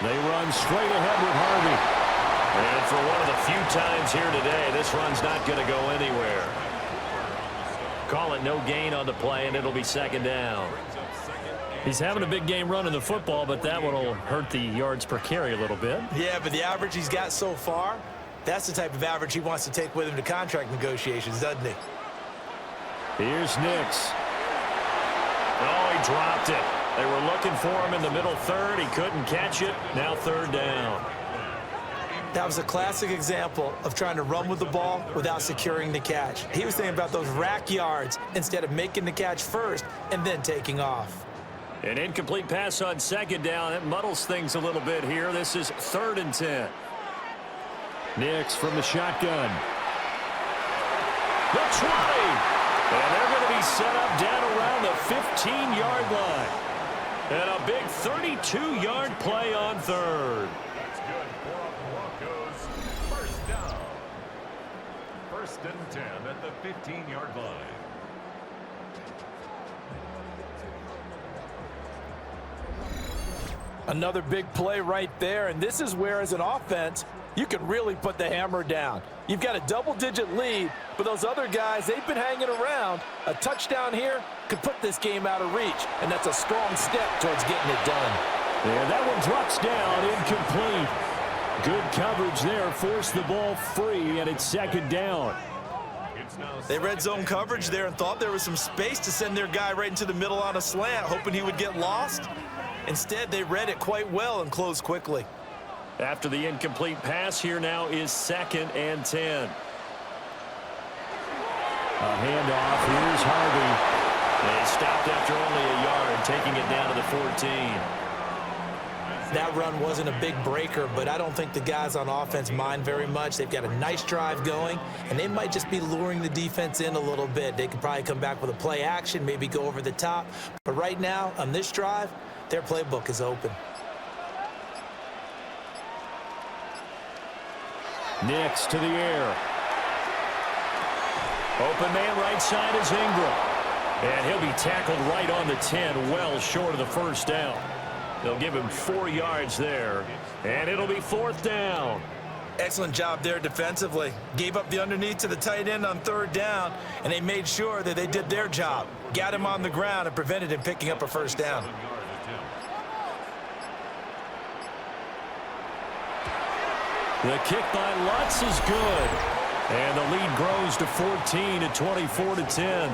They run straight ahead with Harvey. And for one of the few times here today, this run's not going to go anywhere. Call it no gain on the play, and it'll be 2nd down. He's having a big game running the football, but that one will hurt the yards per carry a little bit. Yeah, but the average he's got so far, that's the type of average he wants to take with him to contract negotiations, doesn't he? Here's Nix. Oh, he dropped it. They were looking for him in the middle 3rd. He couldn't catch it. Now 3rd down. That was a classic example of trying to run with the ball without securing the catch. He was thinking about those rack yards instead of making the catch first and then taking off. An incomplete pass on 2nd down. It muddles things a little bit here. This is 3rd and 10. Nix from the shotgun. The try! And they're going to be set up down around the 15-yard line. And a big 32-yard play on 3rd. That's good for the Broncos. First down. 1st and 10 at the 15-yard line. Another big play right there, and this is where, as an offense, you can really put the hammer down. You've got a double-digit lead, but those other guys, they've been hanging around. A touchdown here could put this game out of reach, and that's a strong step towards getting it done. Yeah, that one drops down, incomplete. Good coverage there, forced the ball free, and it's 2nd down. They read zone coverage there and thought there was some space to send their guy right into the middle on a slant, hoping he would get lost. Instead, they read it quite well and closed quickly. After the incomplete pass, here now is 2nd and 10. A handoff. Here's Harvey. They stopped after only a yard, taking it down to the 14. That run wasn't a big breaker, but I don't think the guys on offense mind very much. They've got a nice drive going, and they might just be luring the defense in a little bit. They could probably come back with a play action, maybe go over the top. But right now, on this drive, their playbook is open. Nix to the air. Open man right side is Ingram. And he'll be tackled right on the 10, well short of the first down. They'll give him 4 yards there, and it'll be 4th down. Excellent job there defensively. Gave up the underneath to the tight end on 3rd down, and they made sure that they did their job. Got him on the ground and prevented him picking up a first down. The kick by Lutz is good. And the lead grows to 14 at 24-10.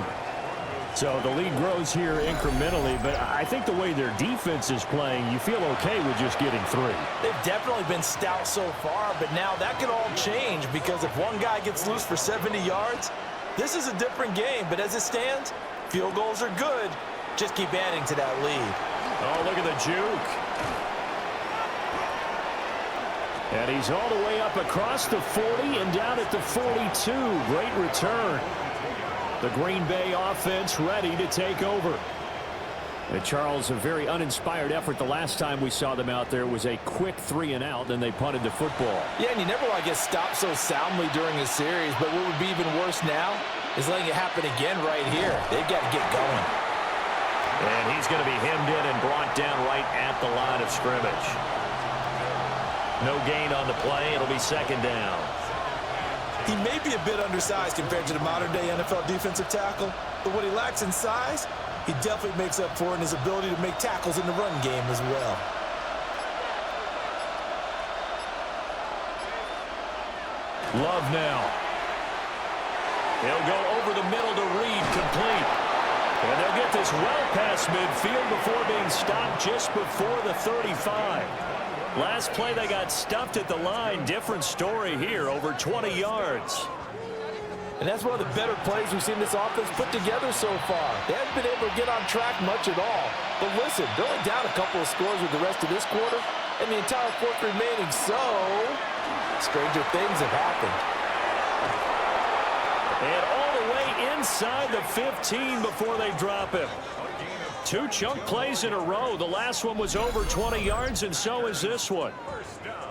So the lead grows here incrementally, but I think the way their defense is playing, you feel okay with just getting 3. They've definitely been stout so far, but now that could all change because if one guy gets loose for 70 yards, this is a different game. But as it stands, field goals are good. Just keep adding to that lead. Oh, look at the juke. And he's all the way up across the 40 and down at the 42. Great return. The Green Bay offense ready to take over. And Charles, a very uninspired effort the last time we saw them out there. It was a quick 3 and out, then they punted the football. Yeah, and you never want to get stopped so soundly during a series, but what would be even worse now is letting it happen again right here. They've got to get going. And he's going to be hemmed in and brought down right at the line of scrimmage. No gain on the play. It'll be 2nd down. He may be a bit undersized compared to the modern-day NFL defensive tackle, but what he lacks in size, he definitely makes up for in his ability to make tackles in the run game as well. Love now. He'll go over the middle to Reed, complete. And they'll get this well past midfield before being stopped just before the 35. Last play, they got stuffed at the line. Different story here, over 20 yards. And that's one of the better plays we've seen this offense put together so far. They haven't been able to get on track much at all. But listen, they're only down a couple of scores with the rest of this quarter, and the entire fourth remaining, so stranger things have happened. And all the way inside the 15 before they drop him. 2 chunk plays in a row. The last one was over 20 yards, and so is this one. First down.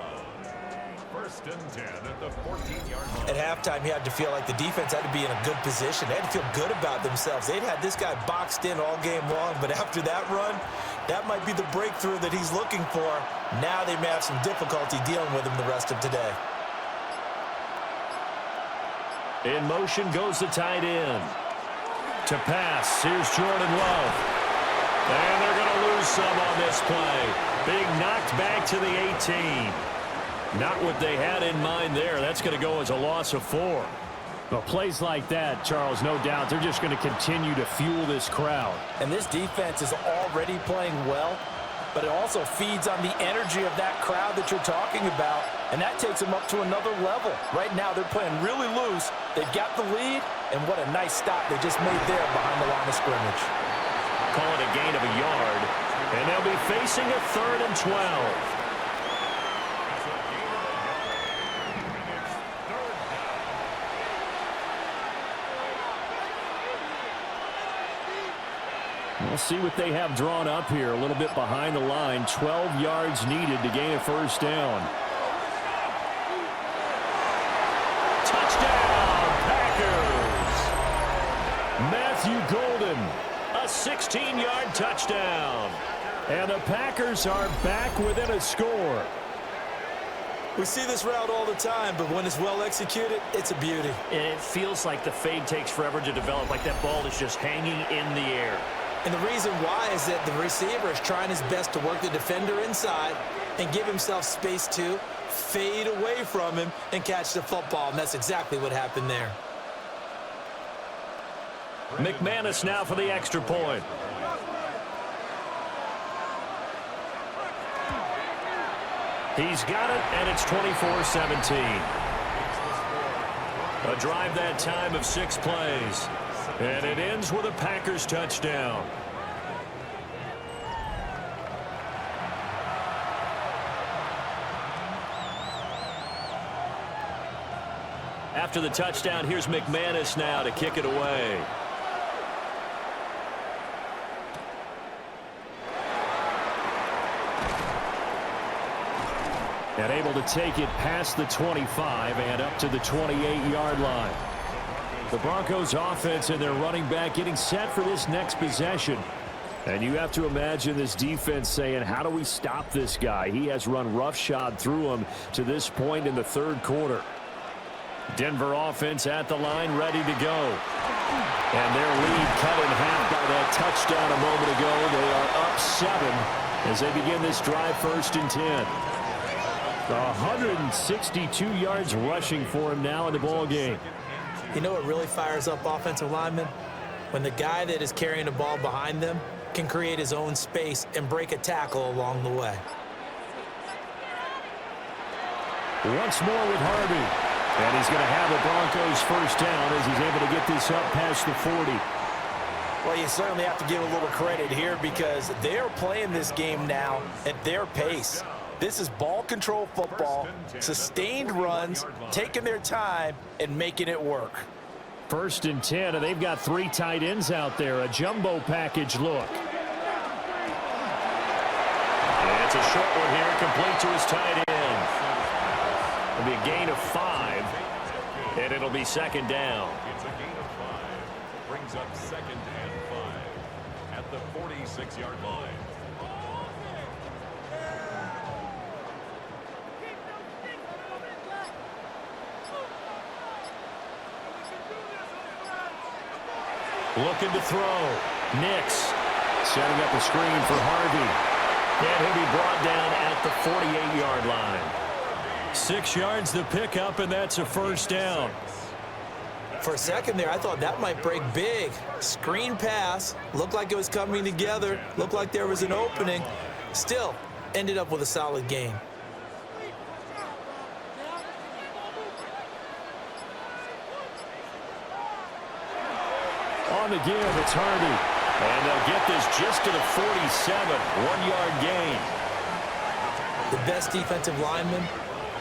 First and 10 at the 14-yard line. At halftime, you had to feel like the defense had to be in a good position. They had to feel good about themselves. They'd had this guy boxed in all game long, but after that run, that might be the breakthrough that he's looking for. Now they may have some difficulty dealing with him the rest of today. In motion goes the tight end. To pass, here's Jordan Love. And they're going to lose some on this play. Being knocked back to the 18. Not what they had in mind there. That's going to go as a loss of 4. Well, plays like that, Charles, no doubt, they're just going to continue to fuel this crowd. And this defense is already playing well, but it also feeds on the energy of that crowd that you're talking about, and that takes them up to another level. Right now, they're playing really loose. They've got the lead, and what a nice stop they just made there behind the line of scrimmage. Call it a gain of a yard, and they'll be facing a 3rd and 12. We'll see what they have drawn up here. A little bit behind the line. 12 yards needed to gain a first down. Touchdown, Packers! Matthew Golden, a 16-yard touchdown. And the Packers are back within a score. We see this route all the time, but when it's well executed, it's a beauty. And it feels like the fade takes forever to develop, like that ball is just hanging in the air. And the reason why is that the receiver is trying his best to work the defender inside and give himself space to fade away from him and catch the football, and that's exactly what happened there. McManus now for the extra point. He's got it, and it's 24-17. A drive that time of 6 plays. And it ends with a Packers touchdown. After the touchdown, here's McManus now to kick it away. And able to take it past the 25 and up to the 28-yard line. The Broncos offense and their running back getting set for this next possession. And you have to imagine this defense saying, how do we stop this guy? He has run roughshod through him to this point in the 3rd quarter. Denver offense at the line, ready to go. And their lead cut in half by that touchdown a moment ago. They are up 7 as they begin this drive 1st and 10. 162 yards rushing for him now in the ball game. You know what really fires up offensive linemen? When the guy that is carrying the ball behind them can create his own space and break a tackle along the way. Once more with Harvey. And he's going to have a Broncos first down as he's able to get this up past the 40. Well, you certainly have to give a little credit here because they're playing this game now at their pace. This is ball control football, sustained runs, taking their time and making it work. 1st and 10, and they've got 3 tight ends out there. A jumbo package look. And it's a short one here, complete to his tight end. It'll be a gain of 5, and it'll be 2nd down. It's a gain of 5. Brings up 2nd and 5 at the 46-yard line. Looking to throw. Nix setting up a screen for Harvey. And he'll be brought down at the 48-yard line. 6 yards to pick up, and that's a first down. For a second there, I thought that might break big. Screen pass. Looked like it was coming together. Looked like there was an opening. Still, ended up with a solid gain. On the give, it's Harvey. And they'll get this just to the 47. 1-yard gain. The best defensive linemen,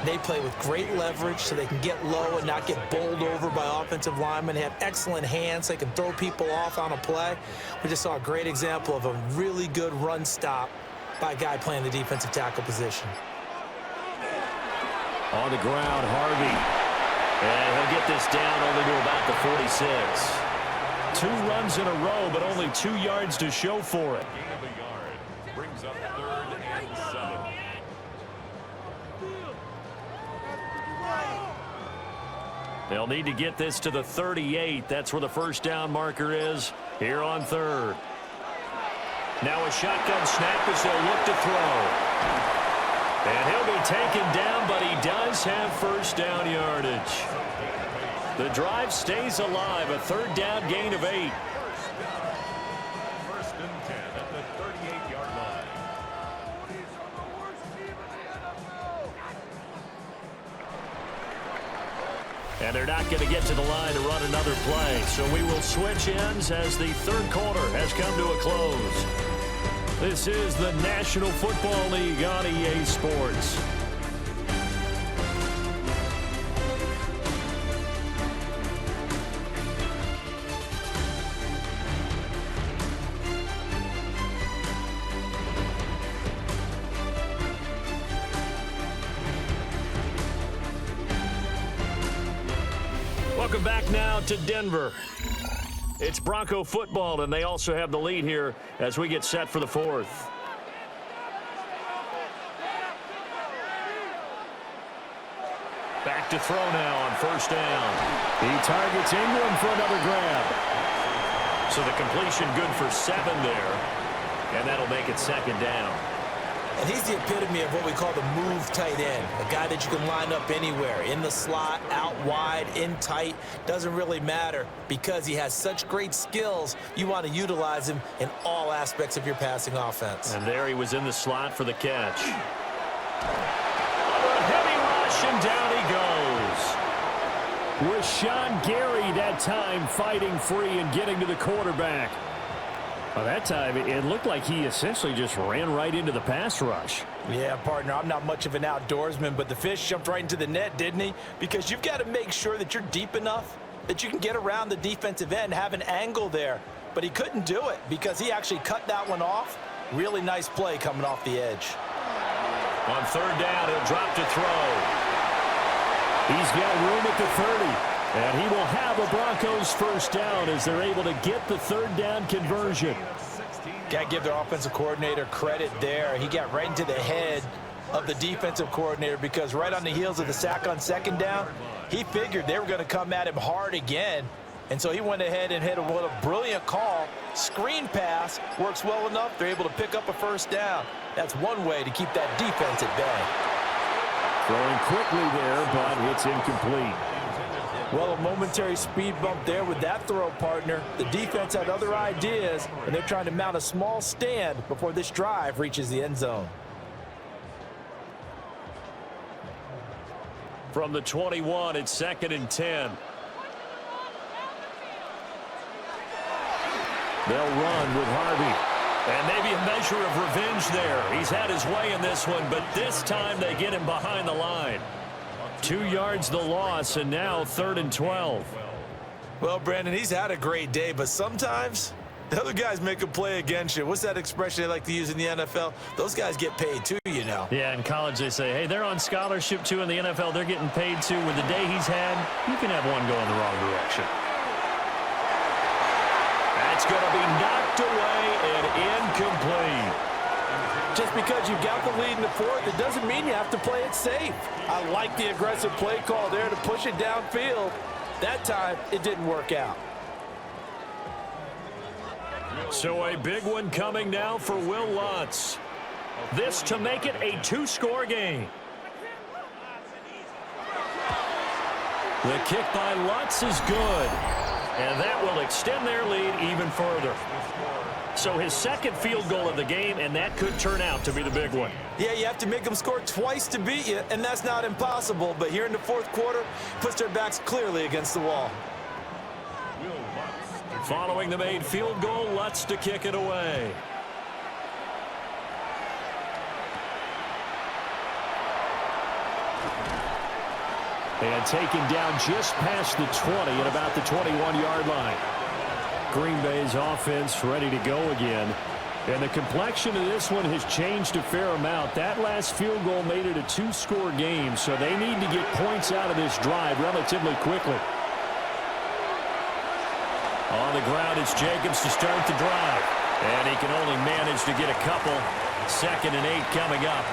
they play with great leverage so they can get low and not get bowled over by offensive linemen. They have excellent hands. They can throw people off on a play. We just saw a great example of a really good run stop by a guy playing the defensive tackle position. On the ground, Harvey. And he'll get this down only to about the 46. 2 runs in a row, but only 2 yards to show for it. Gain of a yard. Brings up 3rd and 7. They'll need to get this to the 38. That's where the first down marker is here on 3rd. Now a shotgun snap as they'll look to throw. And he'll be taken down, but he does have first down yardage. The drive stays alive, a 3rd down gain of 8. First and 10 at the 38-yard line. And they're not going to get to the line to run another play. So we will switch ends as the 3rd quarter has come to a close. This is the National Football League on EA Sports. Welcome back now to Denver. It's Bronco football, and they also have the lead here as we get set for the 4th. Back to throw now on first down. He targets Ingram for another grab. So the completion good for 7 there, and that'll make it 2nd down. And he's the epitome of what we call the move tight end, a guy that you can line up anywhere, in the slot, out wide, in tight, doesn't really matter because he has such great skills. You want to utilize him in all aspects of your passing offense. And there he was in the slot for the catch. A heavy rush, and down he goes. With Sean Gary that time fighting free and getting to the quarterback. Well, that time, it looked like he essentially just ran right into the pass rush. Yeah, partner, I'm not much of an outdoorsman, but the fish jumped right into the net, didn't he? Because you've got to make sure that you're deep enough that you can get around the defensive end, have an angle there. But he couldn't do it because he actually cut that one off. Really nice play coming off the edge. On 3rd down, he'll drop to throw. He's got room at the 30. And he will have a Broncos first down as they're able to get the 3rd down conversion. Got to give their offensive coordinator credit there. He got right into the head of the defensive coordinator because right on the heels of the sack on 2nd down, he figured they were going to come at him hard again. And so he went ahead and hit a brilliant call. Screen pass works well enough. They're able to pick up a first down. That's one way to keep that defense at bay. Throwing quickly there, but it's incomplete. Well, a momentary speed bump there with that throw, partner. The defense had other ideas, and they're trying to mount a small stand before this drive reaches the end zone. From the 21, it's 2nd and 10. They'll run with Harvey. And maybe a measure of revenge there. He's had his way in this one, but this time they get him behind the line. 2 yards the loss, and now 3rd and 12. Well, Brandon, he's had a great day, but sometimes the other guys make a play against you. What's that expression they like to use in the NFL? Those guys get paid too, you know. Yeah, in college they say, hey, they're on scholarship too. In the NFL, they're getting paid too. With the day he's had, you can have one go in the wrong direction. That's going to be knocked away and incomplete. Just because you've got the lead in the 4th, it doesn't mean you have to play it safe. I like the aggressive play call there to push it downfield. That time, it didn't work out. So a big one coming now for Will Lutz. This to make it a two-score game. The kick by Lutz is good. And that will extend their lead even further. So his second field goal of the game, and that could turn out to be the big one. Yeah, you have to make them score twice to beat you, and that's not impossible. But here in the fourth quarter, puts their backs clearly against the wall. Following the made field goal, Lutz to kick it away. And taken down just past the 20 at about the 21-yard line. Green Bay's offense ready to go again. And the complexion of this one has changed a fair amount. That last field goal made it a two-score game, so they need to get points out of this drive relatively quickly. On the ground, it's Jacobs to start the drive. And he can only manage to get a couple. 2nd and 8 coming up.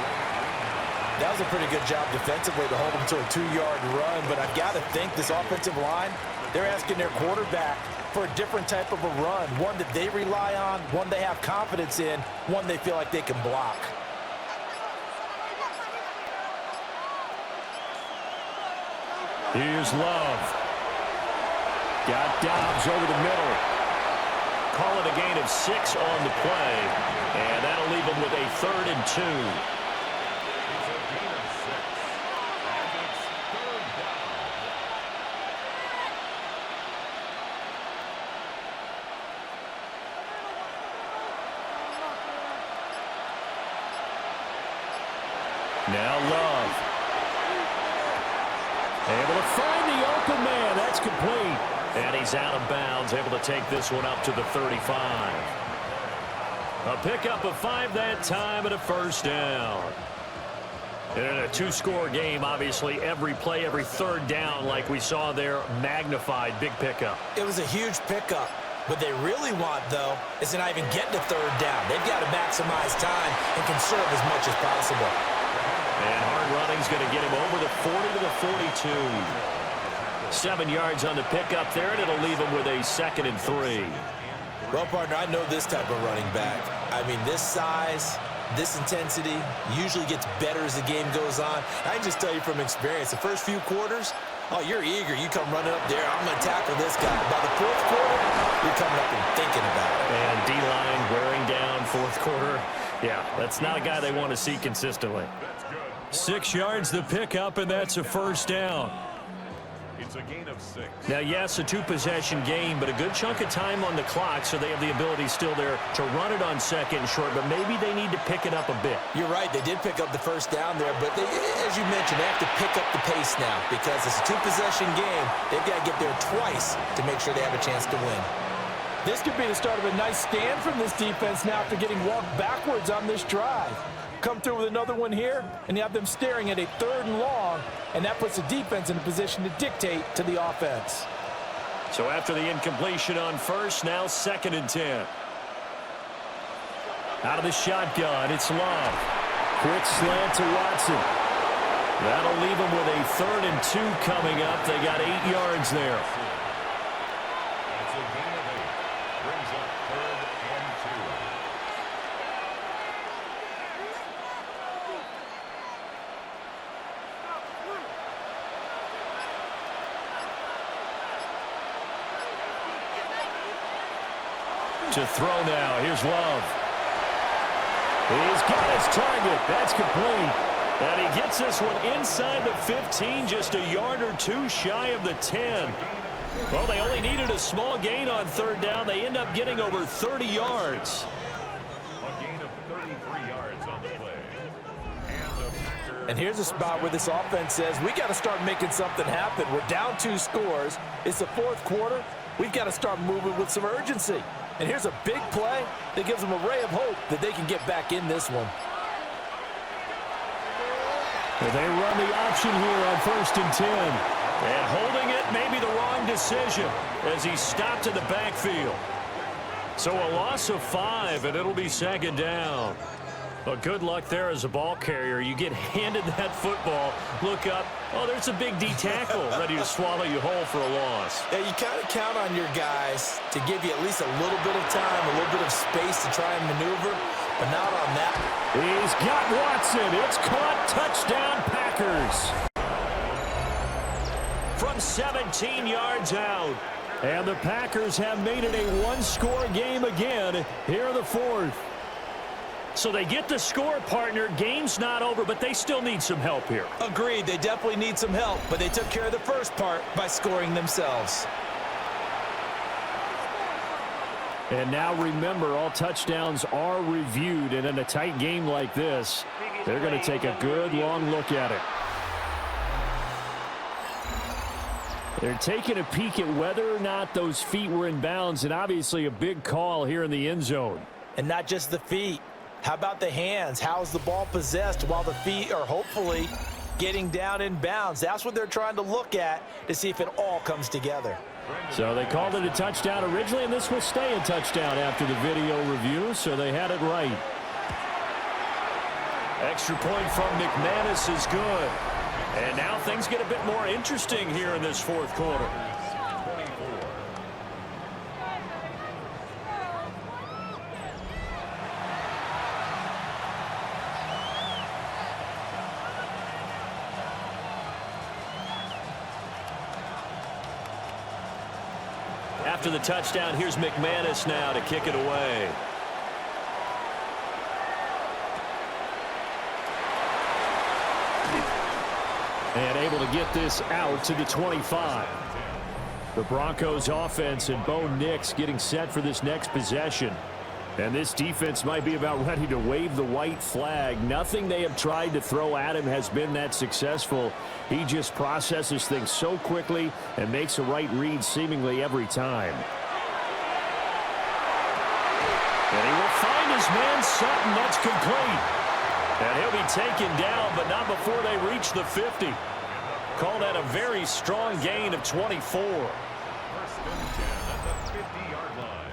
That was a pretty good job defensively to hold them to a 2-yard run, but I've got to think this offensive line, they're asking their quarterback for a different type of a run, one that they rely on, one they have confidence in, one they feel like they can block. Here's Love. Got Dobbs over the middle. Call it a gain of 6 on the play, and that'll leave them with a 3rd and 2. Now Love. Able to find the open man. That's complete. And he's out of bounds. Able to take this one up to the 35. A pickup of 5 that time and a first down. And in a two-score game, obviously, every play, every third down, like we saw there, magnified. Big pickup. It was a huge pickup. What they really want, though, is to not even get to third down. They've got to maximize time and conserve as much as possible. And hard running's going to get him over the 40 to the 42. 7 yards on the pickup there, and it'll leave him with a 2nd and 3. Well, partner, I know this type of running back. I mean, this size, this intensity usually gets better as the game goes on. I can just tell you from experience, the first few quarters, oh, you're eager. You come running up there. I'm going to tackle this guy. By the fourth quarter, you're coming up and thinking about it. And D-line wearing down fourth quarter. Yeah, that's not a guy they want to see consistently. 6 yards the pickup, and that's a first down. It's a gain of 6. Now, yes, a two-possession game, but a good chunk of time on the clock, so they have the ability still there to run it on 2nd and short, but maybe they need to pick it up a bit. You're right. They did pick up the first down there, but as you mentioned, they have to pick up the pace now because it's a two-possession game. They've got to get there twice to make sure they have a chance to win. This could be the start of a nice stand from this defense now after getting walked backwards on this drive. Come through with another one here, and you have them staring at a 3rd and long, and that puts the defense in a position to dictate to the offense. So after the incompletion on first, now 2nd and 10. Out of the shotgun, it's Love. Quick slant to Watson. That'll leave them with a 3rd and 2 coming up. They got 8 yards there. It's a gain of 8. Brings up 3rd and 2. To throw now. Here's Love. He's got his target. That's complete. And he gets this one inside the 15, just a yard or 2 shy of the 10. Well, they only needed a small gain on 3rd down. They end up getting over 30 yards. A gain of 33 yards on the play. And here's a spot where this offense says, we got to start making something happen. We're down 2 scores. It's the fourth quarter. We've got to start moving with some urgency. And here's a big play that gives them a ray of hope that they can get back in this one. They run the option here on 1st and 10. And holding it may be the wrong decision as he stopped in the backfield. So a loss of 5, and it'll be 2nd down. Well, good luck there as a ball carrier. You get handed that football, look up, oh, there's a big D tackle ready to swallow you whole for a loss. Yeah, you kind of count on your guys to give you at least a little bit of time, a little bit of space to try and maneuver, but not on that. He's got Watson. It's caught. Touchdown, Packers. From 17 yards out. And the Packers have made it a one-score game again here in the fourth. So they get the score, partner. Game's not over, but they still need some help here. Agreed. They definitely need some help, but they took care of the first part by scoring themselves. And now remember, all touchdowns are reviewed, and in a tight game like this, they're going to take a good long look at it. They're taking a peek at whether or not those feet were in bounds, and obviously a big call here in the end zone. And not just the feet. How about the hands? How's the ball possessed while the feet are hopefully getting down in bounds? That's what they're trying to look at to see if it all comes together. So they called it a touchdown originally, and this will stay a touchdown after the video review, so they had it right. Extra point from McManus is good. And now things get a bit more interesting here in this fourth quarter. After the touchdown, here's McManus now to kick it away. And able to get this out to the 25. The Broncos offense and Bo Nix getting set for this next possession. And this defense might be about ready to wave the white flag. Nothing they have tried to throw at him has been that successful. He just processes things so quickly and makes a right read seemingly every time. And he will find his man Sutton. That's complete. And he'll be taken down, but not before they reach the 50. Call that a very strong gain of 24. First and 10 at the 50-yard line.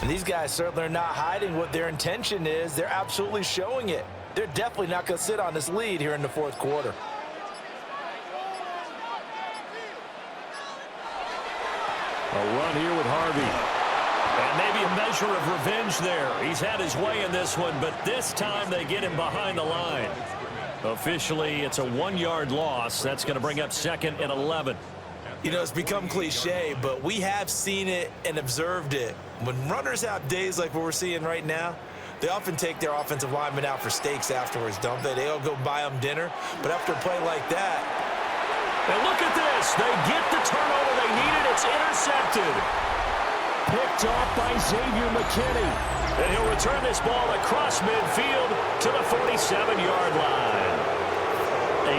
And these guys certainly are not hiding what their intention is. They're absolutely showing it. They're definitely not going to sit on this lead here in the fourth quarter. A run here with Harvey. And maybe a measure of revenge there. He's had his way in this one, but this time they get him behind the line. Officially, it's a 1-yard loss. That's going to bring up second and 11. You know, it's become cliche, but we have seen it and observed it. When runners have days like what we're seeing right now, they often take their offensive linemen out for steaks afterwards, don't they? They'll go buy them dinner. But after a play like that... And look at this. They get the turnover they needed. It's intercepted. Picked off by Xavier McKinney. And he'll return this ball across midfield to the 47-yard line.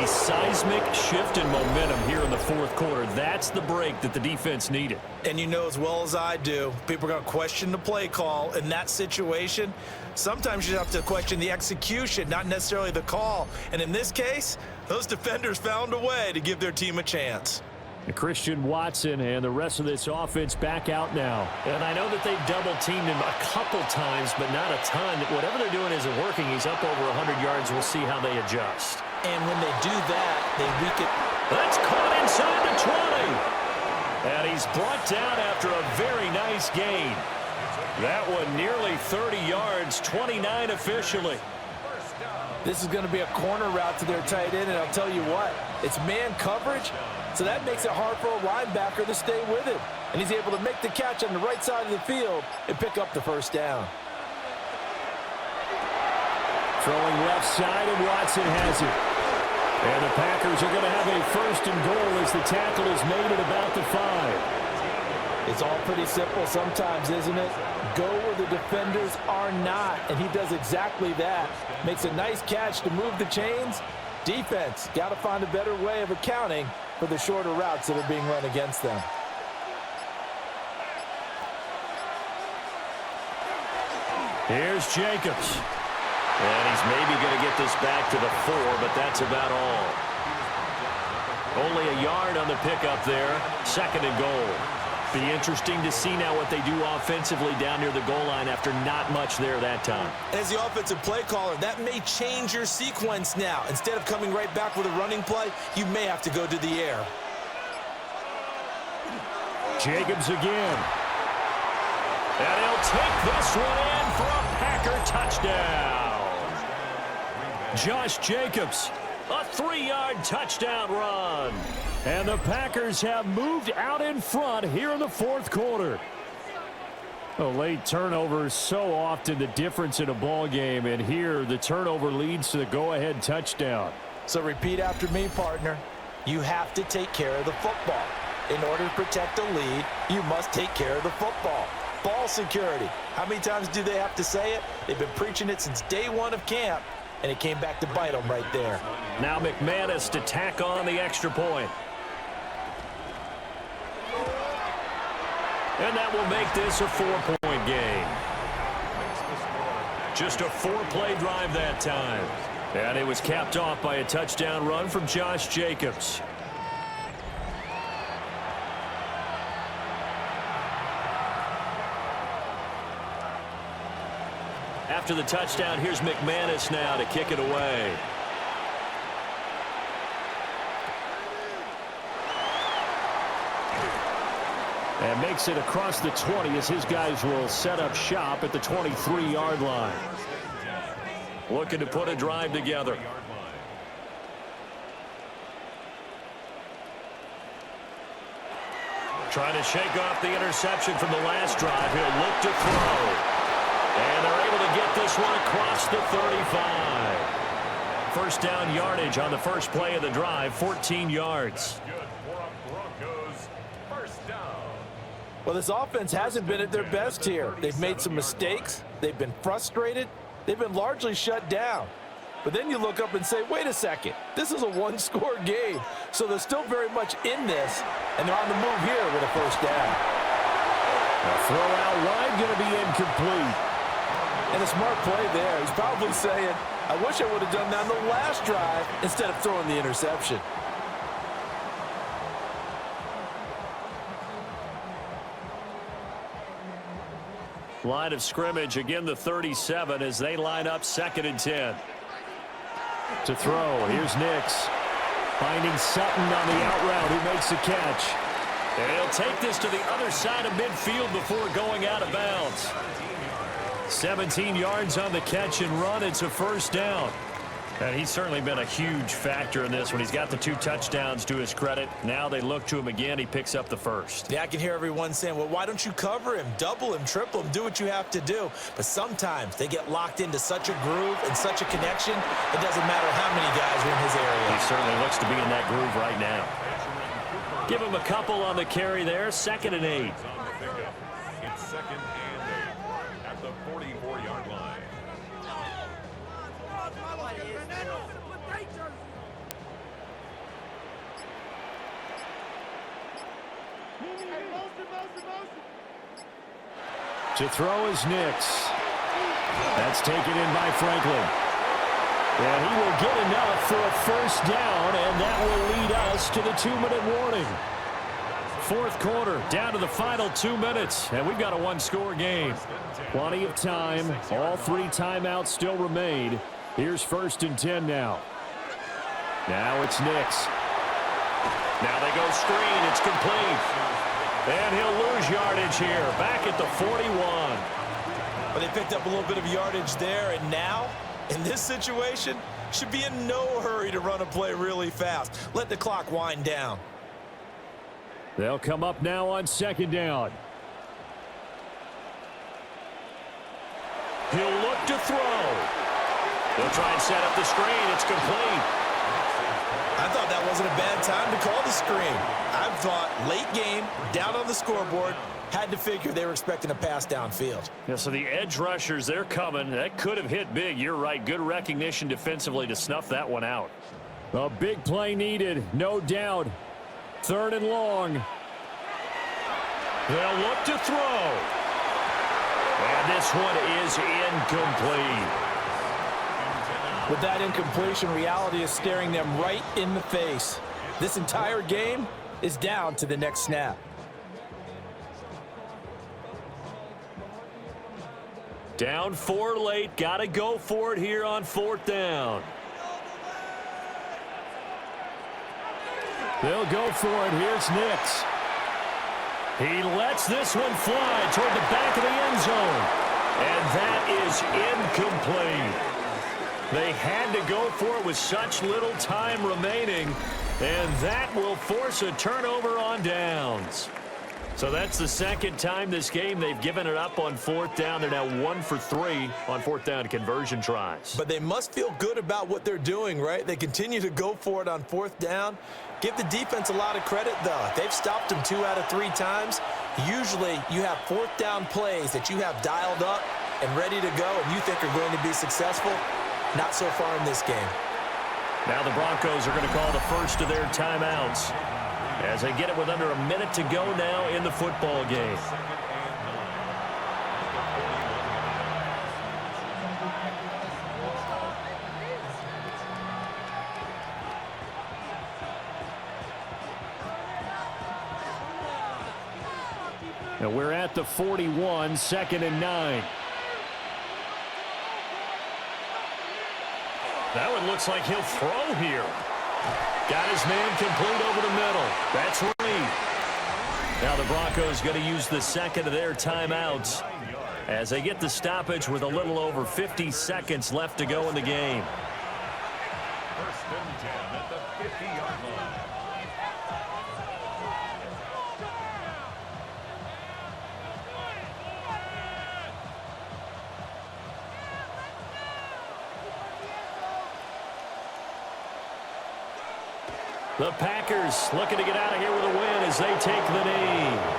A seismic shift in momentum here in the fourth quarter. That's the break that the defense needed. And you know as well as I do, people are going to question the play call in that situation. Sometimes you have to question the execution, not necessarily the call. And in this case, those defenders found a way to give their team a chance. And Christian Watson and the rest of this offense back out now. And I know that they've double-teamed him a couple times, but not a ton. Whatever they're doing isn't working. He's up over 100 yards. We'll see how they adjust. And when they do that, they weaken. That's caught inside the 20. And he's brought down after a very nice gain. That one nearly 30 yards, 29 officially. This is going to be a corner route to their tight end, and I'll tell you what, it's man coverage. So that makes it hard for a linebacker to stay with it. And he's able to make the catch on the right side of the field and pick up the first down. Throwing left side, and Watson has it. And the Packers are going to have a first and goal as the tackle is made at about the 5. It's all pretty simple sometimes, isn't it? Go where the defenders are not, and he does exactly that. Makes a nice catch to move the chains. Defense, got to find a better way of accounting for the shorter routes that are being run against them. Here's Jacobs. And he's maybe going to get this back to the 4, but that's about all. Only a yard on the pickup there. Second and goal. Be interesting to see now what they do offensively down near the goal line after not much there that time. As the offensive play caller, that may change your sequence now. Instead of coming right back with a running play, you may have to go to the air. Jacobs again. And he'll take this one in for a Packer touchdown. Josh Jacobs, a 3-yard touchdown run. And the Packers have moved out in front here in the fourth quarter. A late turnover is so often the difference in a ball game, and here the turnover leads to the go-ahead touchdown. So repeat after me, partner. You have to take care of the football. In order to protect a lead, you must take care of the football. Ball security. How many times do they have to say it? They've been preaching it since day one of camp, and it came back to bite them right there. Now McManus to tack on the extra point. And that will make this a 4-point game. Just a 4-play drive that time. And it was capped off by a touchdown run from Josh Jacobs. After the touchdown, here's McManus now to kick it away. And makes it across the 20 as his guys will set up shop at the 23-yard line. Looking to put a drive together. Trying to shake off the interception from the last drive. He'll look to throw. And they're able to get this one across the 35. First down yardage on the first play of the drive, 14 yards. Well, this offense hasn't been at their best here. They've made some mistakes. They've been frustrated. They've been largely shut down. But then you look up and say, wait a second, this is a one-score game. So they're still very much in this, and they're on the move here with a first down. A throw out wide going to be incomplete. And a smart play there. He's probably saying, I wish I would have done that on the last drive instead of throwing the interception. Line of scrimmage, again the 37 as they line up 2nd and 10. To throw, here's Nix. Finding Sutton on the out route, who makes the catch. And he'll take this to the other side of midfield before going out of bounds. 17 yards on the catch and run. It's a first down. And he's certainly been a huge factor in this when he's got the 2 touchdowns to his credit. Now they look to him again. He picks up the first. Yeah, I can hear everyone saying, well, why don't you cover him, double him, triple him, do what you have to do. But sometimes they get locked into such a groove and such a connection, it doesn't matter how many guys are in his area. He certainly looks to be in that groove right now. Give him a couple on the carry there, 2nd and 8. It's 2nd and 8 at the 44-yard line. To throw is Nix. That's taken in by Franklin. And he will get enough for a first down, and that will lead us to the 2-minute warning. Fourth quarter, down to the final 2 minutes, and we've got a 1-score game. Plenty of time. All 3 timeouts still remain. Here's 1st and 10 now. Now it's Nix. Now they go screen. It's complete. And he'll lose yardage here, back at the 41. But they picked up a little bit of yardage there, and now, in this situation, should be in no hurry to run a play really fast. Let the clock wind down. They'll come up now on 2nd down. He'll look to throw. They'll try and set up the screen. It's complete. I thought that wasn't a bad time to call the screen. I thought late game, down on the scoreboard, had to figure they were expecting a pass downfield. Yeah, so the edge rushers, they're coming. That could have hit big. You're right. Good recognition defensively to snuff that one out. A big play needed, no doubt. 3rd and long. They'll look to throw. And this one is incomplete. With that incompletion, reality is staring them right in the face. This entire game is down to the next snap. Down 4 late. Got to go for it here on 4th down. They'll go for it. Here's Nix. He lets this one fly toward the back of the end zone. And that is incomplete. They had to go for it with such little time remaining. And that will force a turnover on downs. So that's the second time this game they've given it up on 4th down. They're now 1 for 3 on 4th down conversion tries. But they must feel good about what they're doing, right? They continue to go for it on 4th down. Give the defense a lot of credit, though. They've stopped them 2 out of 3 times. Usually you have 4th down plays that you have dialed up and ready to go and you think are going to be successful. Not so far in this game. Now the Broncos are going to call the first of their timeouts as they get it with under a minute to go now in the football game. Now we're at the 41, 2nd and 9. That one looks like he'll throw here. Got his man complete over the middle. That's Reed. Now the Broncos going to use the second of their timeouts as they get the stoppage with a little over 50 seconds left to go in the game. 1st and 10 at the 50-yard line. The Packers looking to get out of here with a win as they take the knee.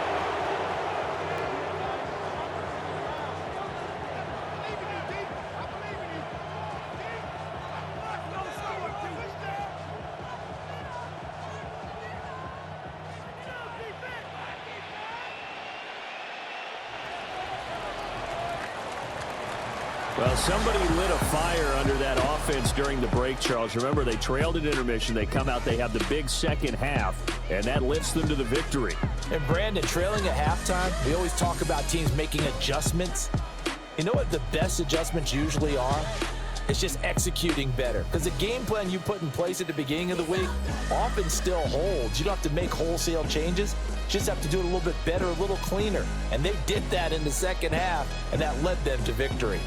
Well, somebody lit a fire under that offense during the break, Charles. Remember, they trailed at intermission. They come out, they have the big second half, and that lifts them to the victory. And Brandon, trailing at halftime, we always talk about teams making adjustments. You know what the best adjustments usually are? It's just executing better. Because the game plan you put in place at the beginning of the week often still holds. You don't have to make wholesale changes. You just have to do it a little bit better, a little cleaner. And they did that in the second half, and that led them to victory.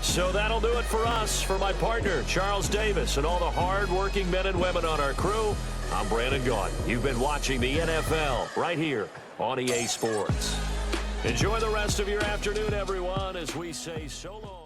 So that'll do it for us. For my partner, Charles Davis, and all the hard-working men and women on our crew, I'm Brandon Gaudin. You've been watching the NFL right here on EA Sports. Enjoy the rest of your afternoon, everyone, as we say so long.